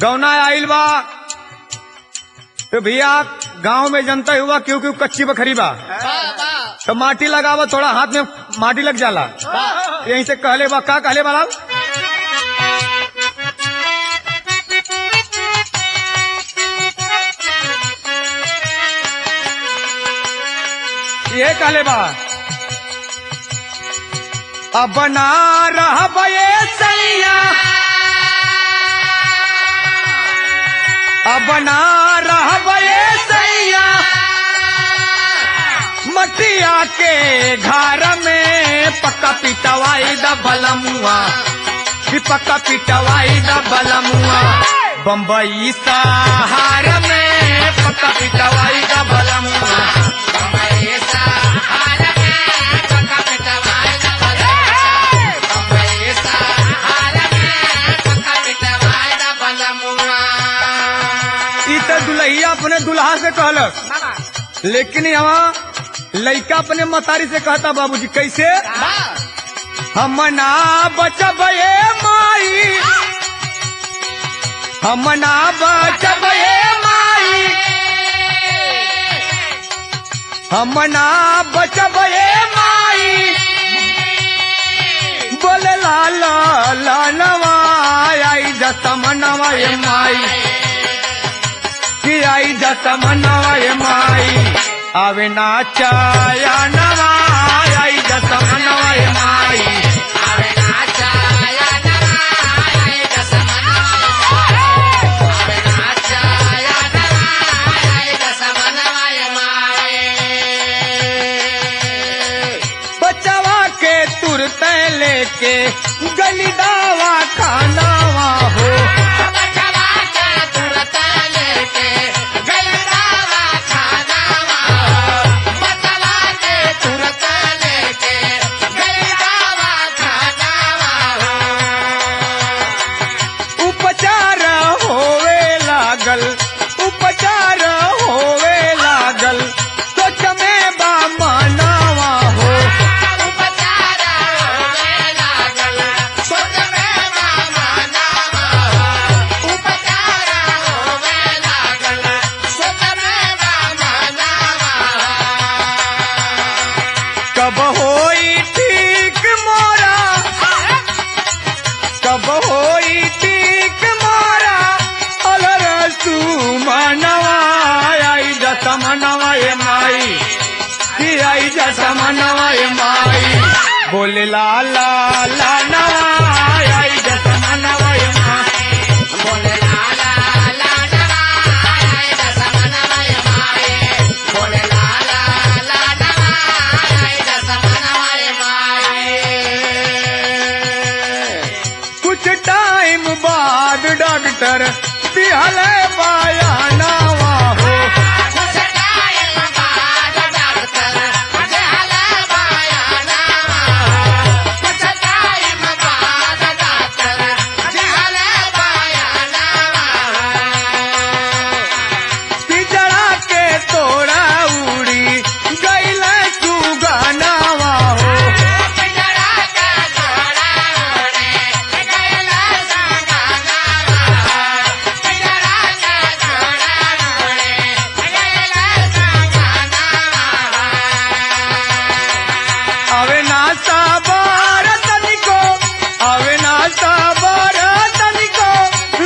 गौना आइल बा, तो भैया गांव में जनता हुआ क्योंकि कच्ची बखरी बा, तो माटी लगावा थोड़ा हाथ में माटी लग जाला, यहीं से कहले बा का कहले बा, ये कहले बा अब ना रह बये सैया, अब ना रह बये सैया, मटिया के घर में पक्का पिटवाई द बलमुआ, कि पक्का पिटवाई द बलमुआ, बम्बई सहार में पक्का पिटवाई द बलमुआ, बम्बई सहार में पक्का पिटवाई द बलमुआ, बम्बई सहार में पक्का पिटवाई द बलमुआ। ई तो दुल्हिया अपने दुल्हा से कहलक, लेकिन यहाँ लड़का अपने मतारी से कहता बाबूजी कैसे, हम ना बचब ये माई, हम ना बचब ये माई, हम ना बचब ये माई, बोले लाला लानवा आई जतमनवा ये माई, कि कि आई जत मनवाए माई आवे ना चाया नवा आई जत मनवाए माई आवे ना चाया नवाई दस मनवाए आवे ना चाया नवाई दस मनवाए माए बचवा के तुरते लेके गली दावा खानावा हो बचवा के तुरत लेके गई दावा खानावा बचवा के तुरत लेके गई दावा खानावा उपचार होवे लागल उपचार होवे लागल सोच में बा मानावा हो उपचार होवे लागल सोच में मामा नामा उपचार होवे लागल सोच में मामा नामा कब होई ठीक मोरा कब होई ठीक मोरा अलर तू मनवा आई जत मनवाए माई कि आई जत मनवाए माई बोले ला ला ला नवा आई जत मनवाए माई बोले लाला लाडवा आए दस मनवाए माए बोले लाला लाडवा आए दस मनवाए माए कुछ टाइम बाद डॉक्टर दिहल पाया नावा हो कुछ टाइम बाद डॉक्टर जहल पाया नामा कुछ टाइम बाद डॉक्टर जहल पाया नामा पिजड़ा के तोड़ा उड़ी गैल तू गानावा हो पिजड़ा का तोड़ा ओढ़े गैला संगानावा पिजड़ा का तोड़ा ओढ़े गैला संगानावा अवे ना साबार तनिको अवे ना साबार तनिको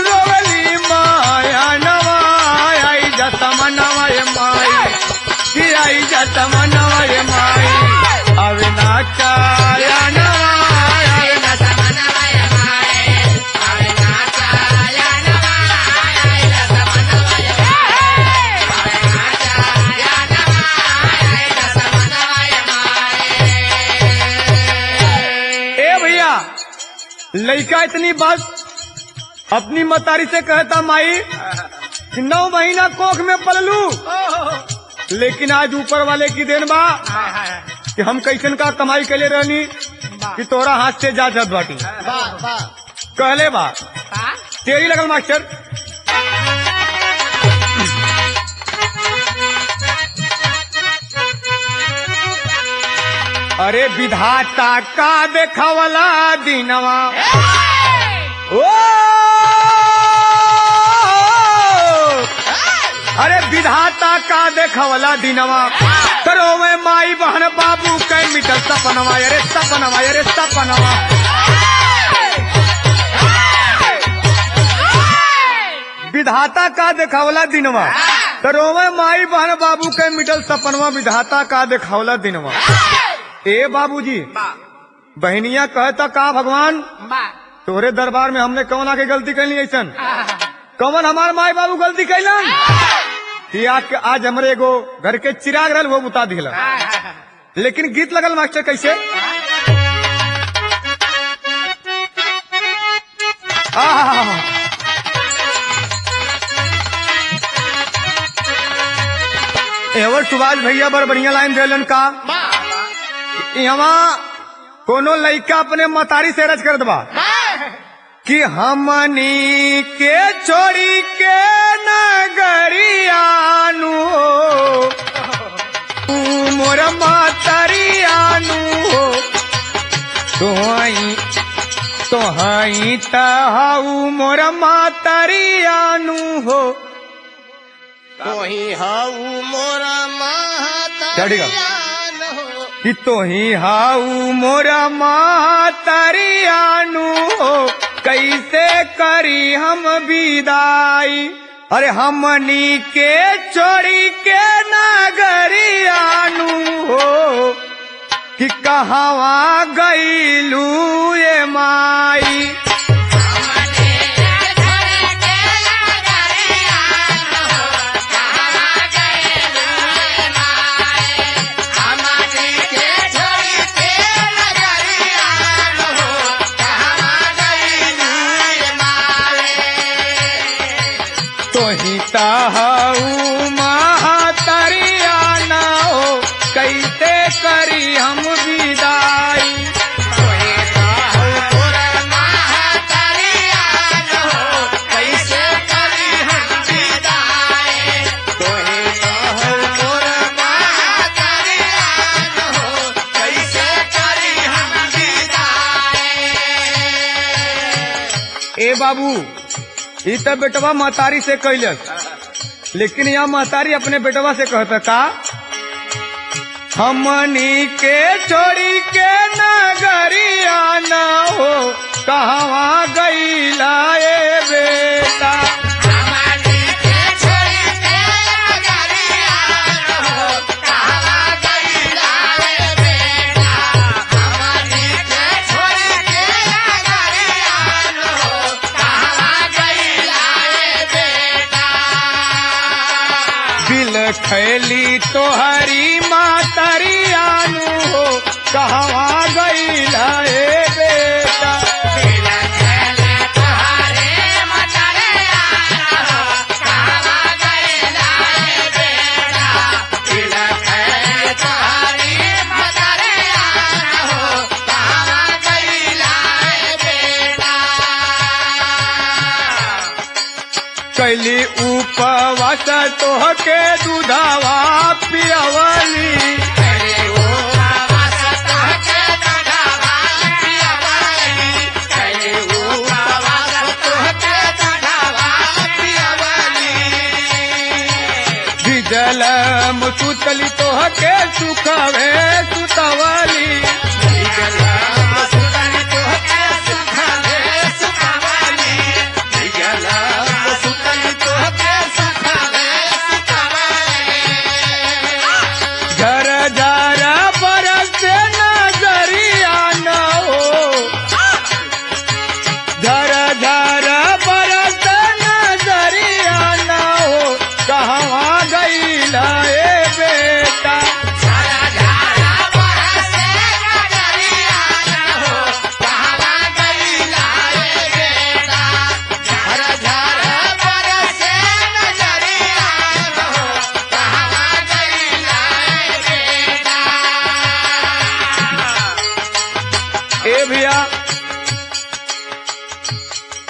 रोवली माया नवा आई जत मनवाए माई कि आई जत मनवाए माई अवे ना चाया नवा आए दस मनवाए माए आए नाचा या नवाए आए दस मनवाए माए आए नाचा या नवाए आए दस मनवाए माए ए भैया लड़का इतनी बात अपनी मतारी से कहता माई कि 9 महीना कोख में पललू लेकिन आज ऊपर वाले की देन बा कि हम कैसन का कमाई के लिए रहनी कि तोरा हाथ से जा जात बाटी कहले बा तेरी लगल मास्टर अरे विधाता का देखवला दिनवा ओ अरे विधाता का देखवला दिनवा करो मैं माई बहन बाबू के मिटल सपनवा अरे सपनवा अरे सपनवा विधाता का देखवला दिनवा करो मैं माई बहन बाबू के मिटल सपनवा विधाता का देखवला दिनवा ए बाबूजी बहनिया कहता का भगवान तोरे दरबार में हमने कौन आके गलती कैली ऐसन कौन हमार माई बाबू गलती कैलन कि आज हमरे एगो घर के चिराग रहल वो बुता दिला लेकिन गीत लगल मास्टर कैसे एवर सुभाष भैया बड़ बढ़िया लाइन दिलन का यहाँ कोनो लड़का अपने मतारी से रज कर दबा कि हमनी के छोड़ी के नगरियानु मोर मातरियानु हो तोहई तहाऊ मोर मातरियानु हो तोही हाउ मोरा चढ़ेगा। महतरियान हो कि तोही हाऊ मोरा मातरियानु हो कैसे करी हम विदाई अरे हमनी के छोड़ी के नागरियानु हो कि कहवा गईलू ये माई। हऊ महातरिया न हो कैसे करी हम विदाई। कैसे करी हम विदाई। कैसे करी हम विदाई। ए बाबू ई तो बेटवा महतारी से कैलस, लेकिन यहाँ महतारी अपने बेटवा से कहता का हमनी के छोड़ी के नगरिया न हो कहवा गईला ए बेटा। खैली तो हरी मातरियानु हो कहवा गईला ए बेटा। कैली उपवास तोहके दूधावा पियवली। भिजल मुसुतली तोहके सुखवे सुतवली।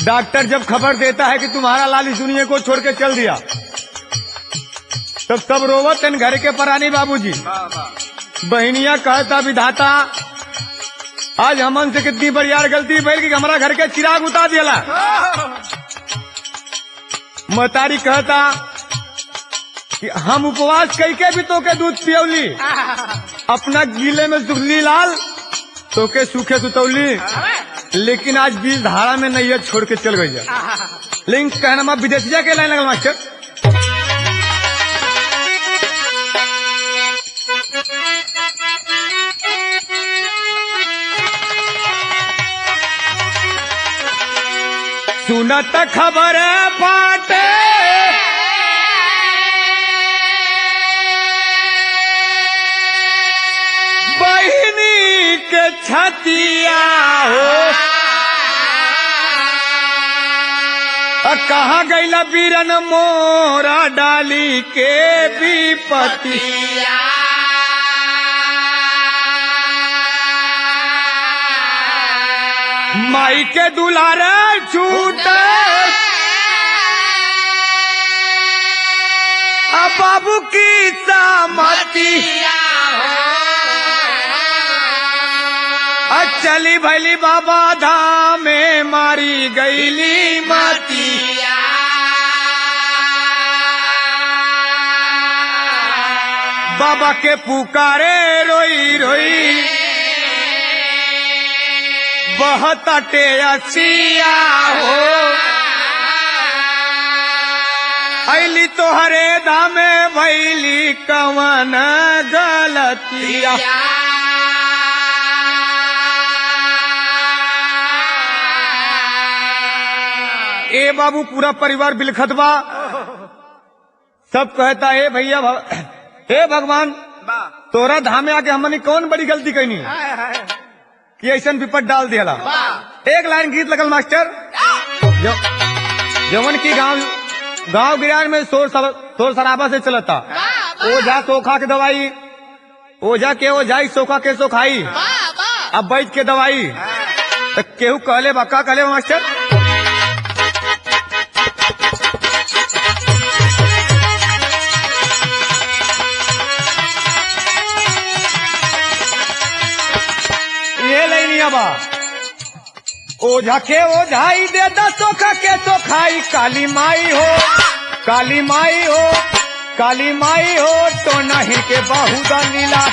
डॉक्टर जब खबर देता है कि तुम्हारा लाल इस दुनिया को छोड़ के चल दिया, तब सब रोवत हैं घर के परानी बाबूजी। बहनिया कहता विधाता आज हमन से कितनी बड़ी यार गलती भइल कि हमारा घर के चिराग उतार दिया। महतारी कहता कि हम उपवास कई के भी तो के दूध पियौली, अपना गीले में सुखली लाल तो के सूखे सुतौली, लेकिन आज बीज धारा में नहीं है छोड़ के चल गई। लेकिन कहना मैं विदेशिया के लाइन लगा मास्टर। सुनत खबर बाटे बहिनी के छतिया हो कहाँ गईला बीरन मोरा डाली के विपत्ति। माई के दुलारे छूटे बाबू की सामती। चली भैली बाबा धाम में मारी गईली माती। बाबा के पुकारे रोई रोई बहुत अटे असिया हो ऐली तोहरे धामे भैली कवन गलतिया। ए बाबू पूरा परिवार बिलखत बा। सब कहता है भैया हे भगवान तोरा धामे आके हमने कौन बड़ी गलती कहनी कि ऐसा विपद डाल दिया। एक लाइन गीत लगल मास्टर जवन की गांव गिरान में शोर शराबा से चलता। ओझा सोखा के दवाई, ओझा के ओझाई सोखा के सोखाई, अब बैठ के दवाई। तो केहू कहले बा का कहले बा मास्टर? ये लाइनिया बा ओझा के ओझाई दे दा सोखा के सोखाई। काली माई हो काली माई हो काली माई हो तो नहीं के बहुदा लीला।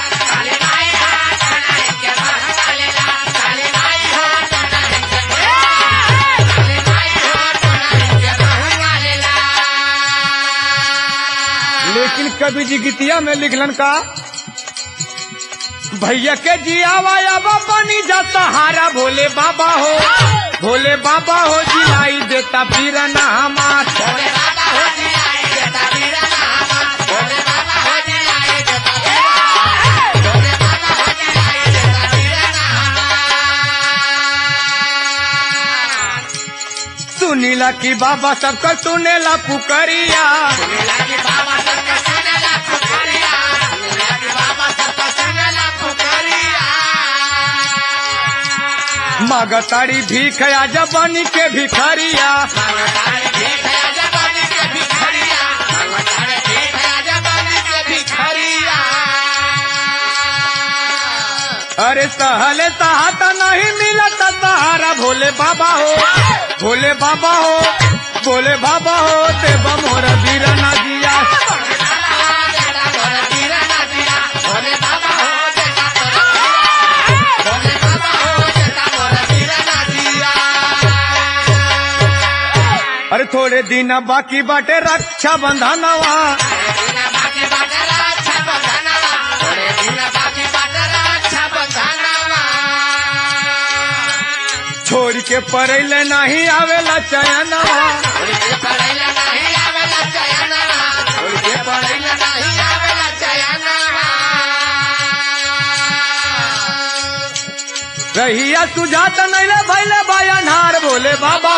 लेकिन कवि जी गीतिया में लिखलन का भैया के जियावाया बनी जाता हारा। भोले बाबा हो जिलाई देता पीरना हमार। सुनीला की बाबा सबका सुनेला पुकरिया। मगतारी भीख आजा बनी के भिखरिया। अरे सहले सहाता नहीं मिलता सहारा। भोले बाबा हो देवा मोरा बीरना दिया। अरे थोड़े दिन बाकी बाटे रक्षा बंधनवा। छोड़ के पड़ैले नहीं आवेला चयनवा। रहिया सुझाता नहीं ले भैले बायनहार। भोले बाबा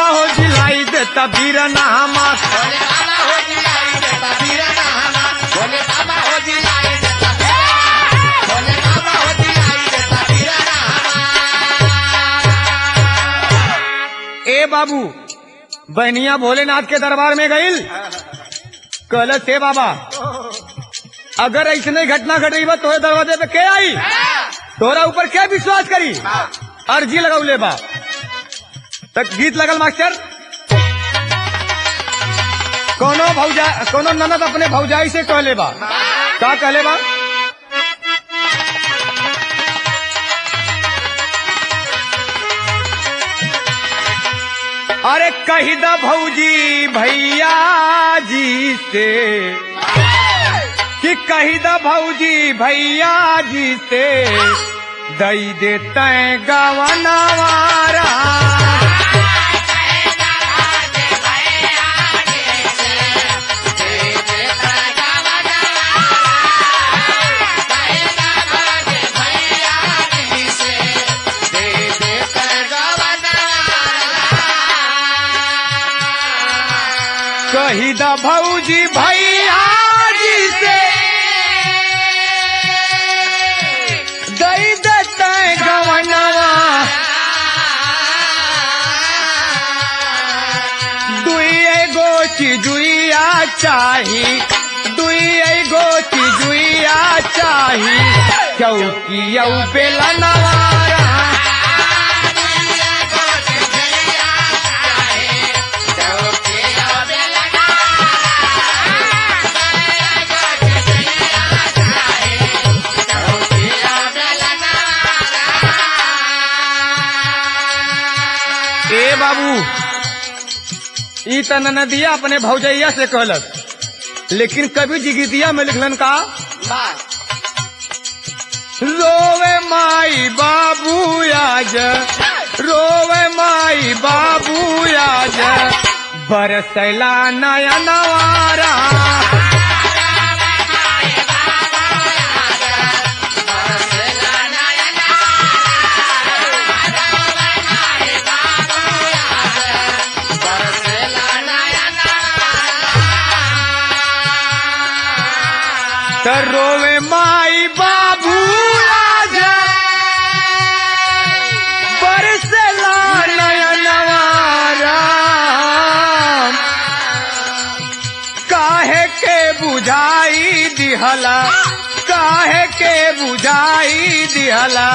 हो जिलाई देता बीरना हमार। ए बाबू बहनिया भोलेनाथ के दरबार में गईल कहल से बाबा अगर ऐसने घटना घट रही बा तोरे दरवाजे पे के आई तोरा ऊपर क्या विश्वास करी। अर्जी लगौले बा तक गीत लगल मास्टर। कोनो ननद अपने भौजाई से कहले बा का कहले बा? अरे कही दा भौजी भैया जी से कि कही दा भौजी भैया जी से दई देते गवनवारा। कही दा भौजी भैया जी से दई देते गवनवा। दुई गो चिजुइया चाही, दुई गो चिजुइया चाही, चौकिया बेलनवा। ए बाबू ई त नदिया अपने भौजैया से कहलक, लेकिन कभी जिगितिया में लिखलन का, रोवे माई बाबू आज, रोवे माई बाबू आज, बरसैला नया नवारा। रोवे माई बाबू आज, बरसला नयन नवारा। काहे के बुझाई दिहला, काहे के बुझाई दिहला,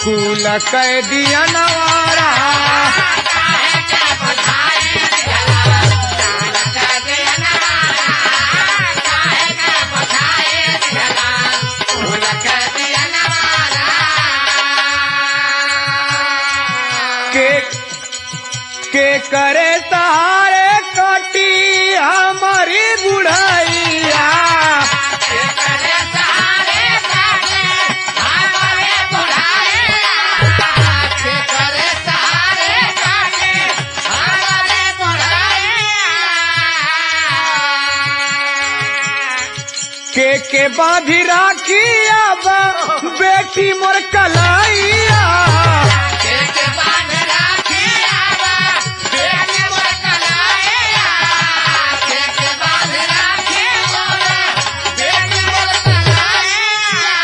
कुल कह दिया नवारा। के करे सहारे कटी हमारी बुढ़ैया, के करे सहारे कटी हमारी बुढ़ैया, के करे सहारे कटी हमारी बुढ़ैया। के बांधी राखी अब बेटी मोर कलाइया, के बांध राखी अब बेटी मोर कलाइया, के बांध राखी अब बेटी मोर कलाइया।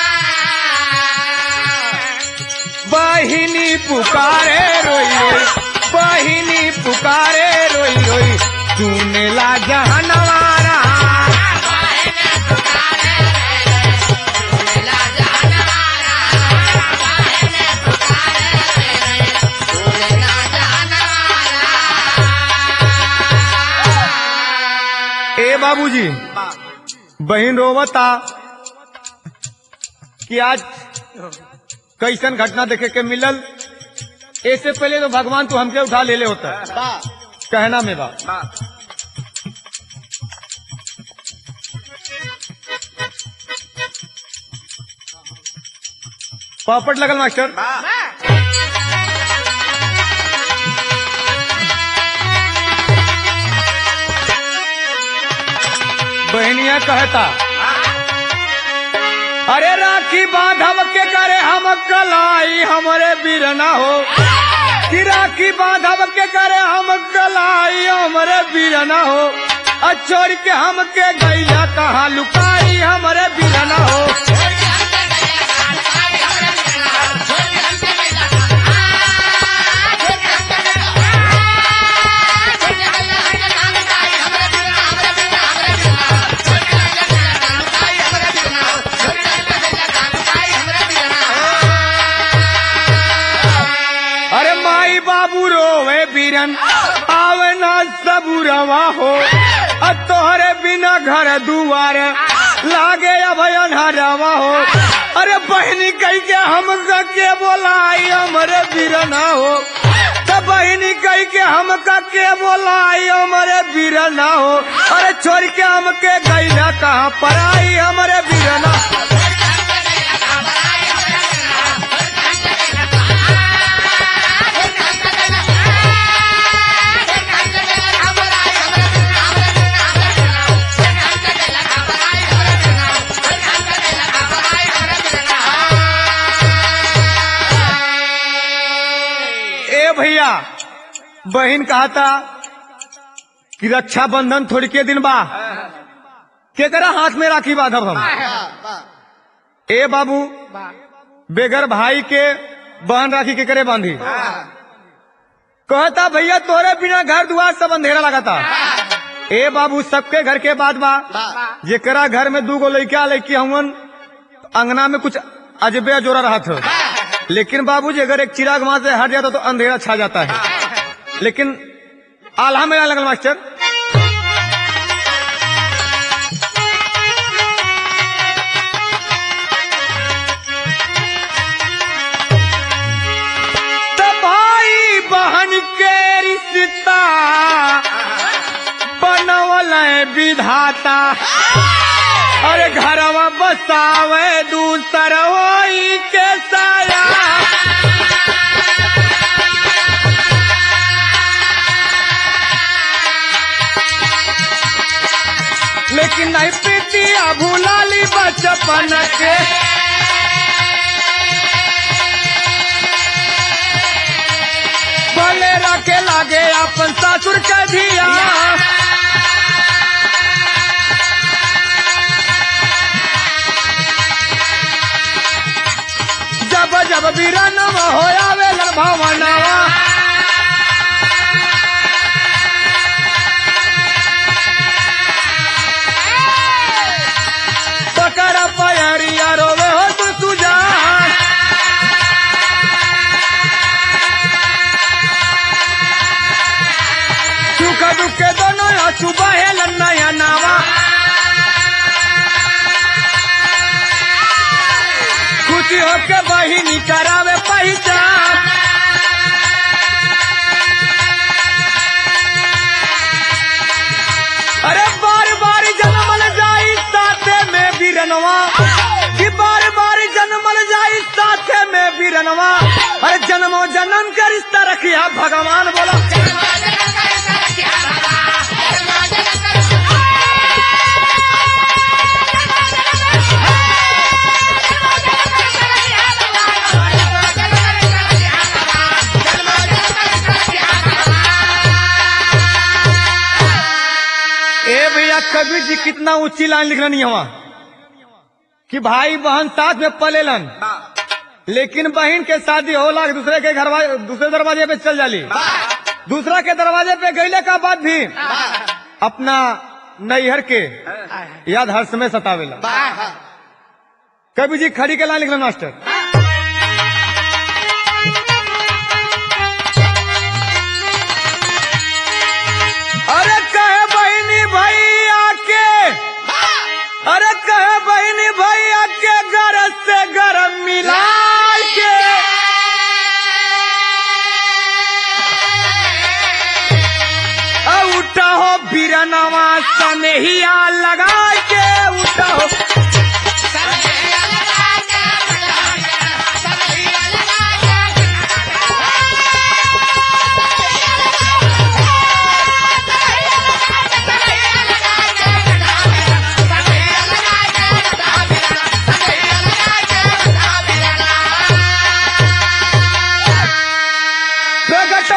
बहिनी पुकारे रोई रोई, बहिनी पुकारे रोई रोई, तूने ला जहनवारा। बाबूजी बहन रोवता कि आज कैसन घटना देखे के मिलल। ऐसे पहले तो भगवान तू हमके उठा ले होता कहना में बा। पापड़ लगल मास्टर। बहनिया कहता अरे राखी बांधव के करे हम कलाई हमरे बीरना हो, कि राखी बांधव के करे हम कलाई हमरे बीरना हो, छोड़ के हम के गैया कहाँ लुकाई हमरे बीरना हो। आवे ना सबूरवा हो, तोहरे बिना घर दुआर लागे अब अन्हारवा हो। अरे बहनी कह के हम के बोलाई हमरे बीरना हो, तो बहनी कह के हम के बोलाई हमरे बीरना हो। अरे छोड़ के हम के गैया कहाँ पर आई हमरे बीरना। भैया बहन कहता कि रक्षाबंधन थोड़ी के दिन बा, केकरा हाथ में राखी बांधब हम। ए बाबू बेगर भाई के बहन राखी के करे बांधी। कहता भैया तोरे बिना घर दुआर सब अंधेरा लगाता। ए बाबू सबके घर के बाद बा, जेकरा घर में 2 गो लड़का लड़की हमन अंगना में कुछ अजबे जोरा रहा था। लेकिन बाबूजी अगर एक चिराग वहां से हट जाता तो अंधेरा छा जाता है। लेकिन आल्हा में लगल मास्टर। तो भाई बहन के रिश्ता विधाता अरे घरवा बसावे दूसर होई के साया लेकिन नहीं पीतिया भूलाली बचपन के भले रखे लागे अपन सासुर के धिया जब जब बीरनवा होया वेलन भवनवा पकड़ पयरिया रोवे हो तू तुझा सुख दुख के दोनों सुबह है नया नावा खुशी होके बहिनी करावे पहचान अरे बार बार जन्मल जाई साथे में बीरनवा कि बार बार जन्मल जाई साथे में बीरनवा अरे जन्मों जन्म का रिश्ता रखिया भगवान बोला कबीर जी कितना ऊंची लाइन लिख रही हवा कि भाई बहन साथ में पलेलन लेकिन बहन के शादी होला दूसरे के घर दूसरे दरवाजे पे चल जाली दूसरा के दरवाजे पे गईले का बाद भी अपना नैहर के याद हर समय सतावेला कबीर जी खड़ी के लाइन लिख रहे मास्टर अरे कहे बहनी भैया के अरे कहे बहनी भैया के घर से गरम मिला के उठा हो बीरनवा सनहिया लगा के उठा हो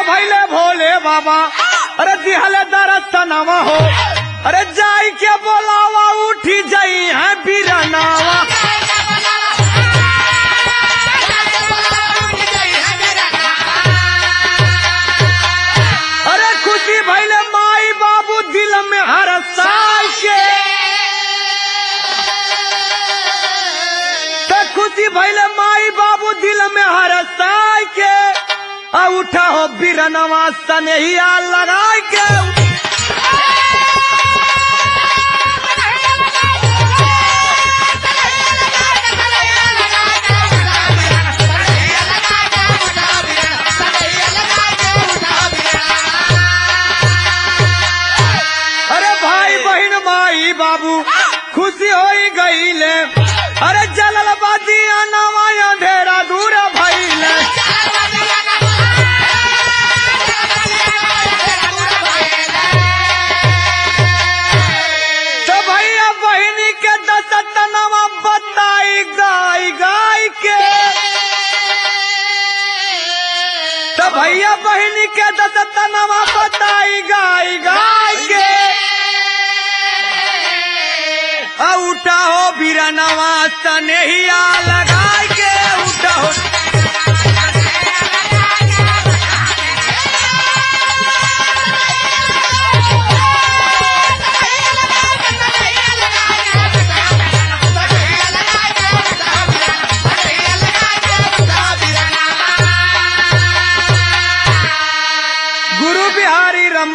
भैले भोले बाबा अरे दिहले दरसनवा हो अरे जाई के बोलावा उठी जाई है बीरनवा अरे खुशी भैले माई बाबू दिल में हरसाई के तो खुशी भैले माई बाबू दिल में हरसाई के उठा हो बीरनवा सनहिया लगा के अरे भाई बहन माई बाबू खुशी हो गई ले अरे जलल बादिया नवा अंधेरा दूर भइले बताई गाय गाय के तो भैया बहनी के दसतनवा बताई गाय गाय के उठा हो बीरनवा सनहिया लगा के उठा हो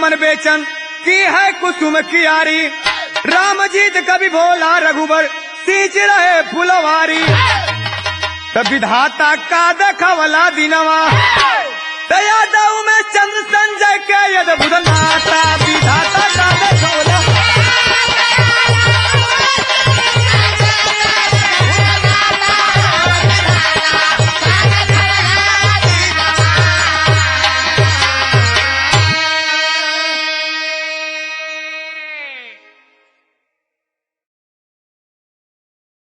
मन बेचन की है कुसुम की यारी राम जीत कभी भोला रघुबर सींच रहे फुलवारी तब विधाता का देखवला दिनवा यादव में चंद्र संजय के यद बुधनाता विधाता का देखवला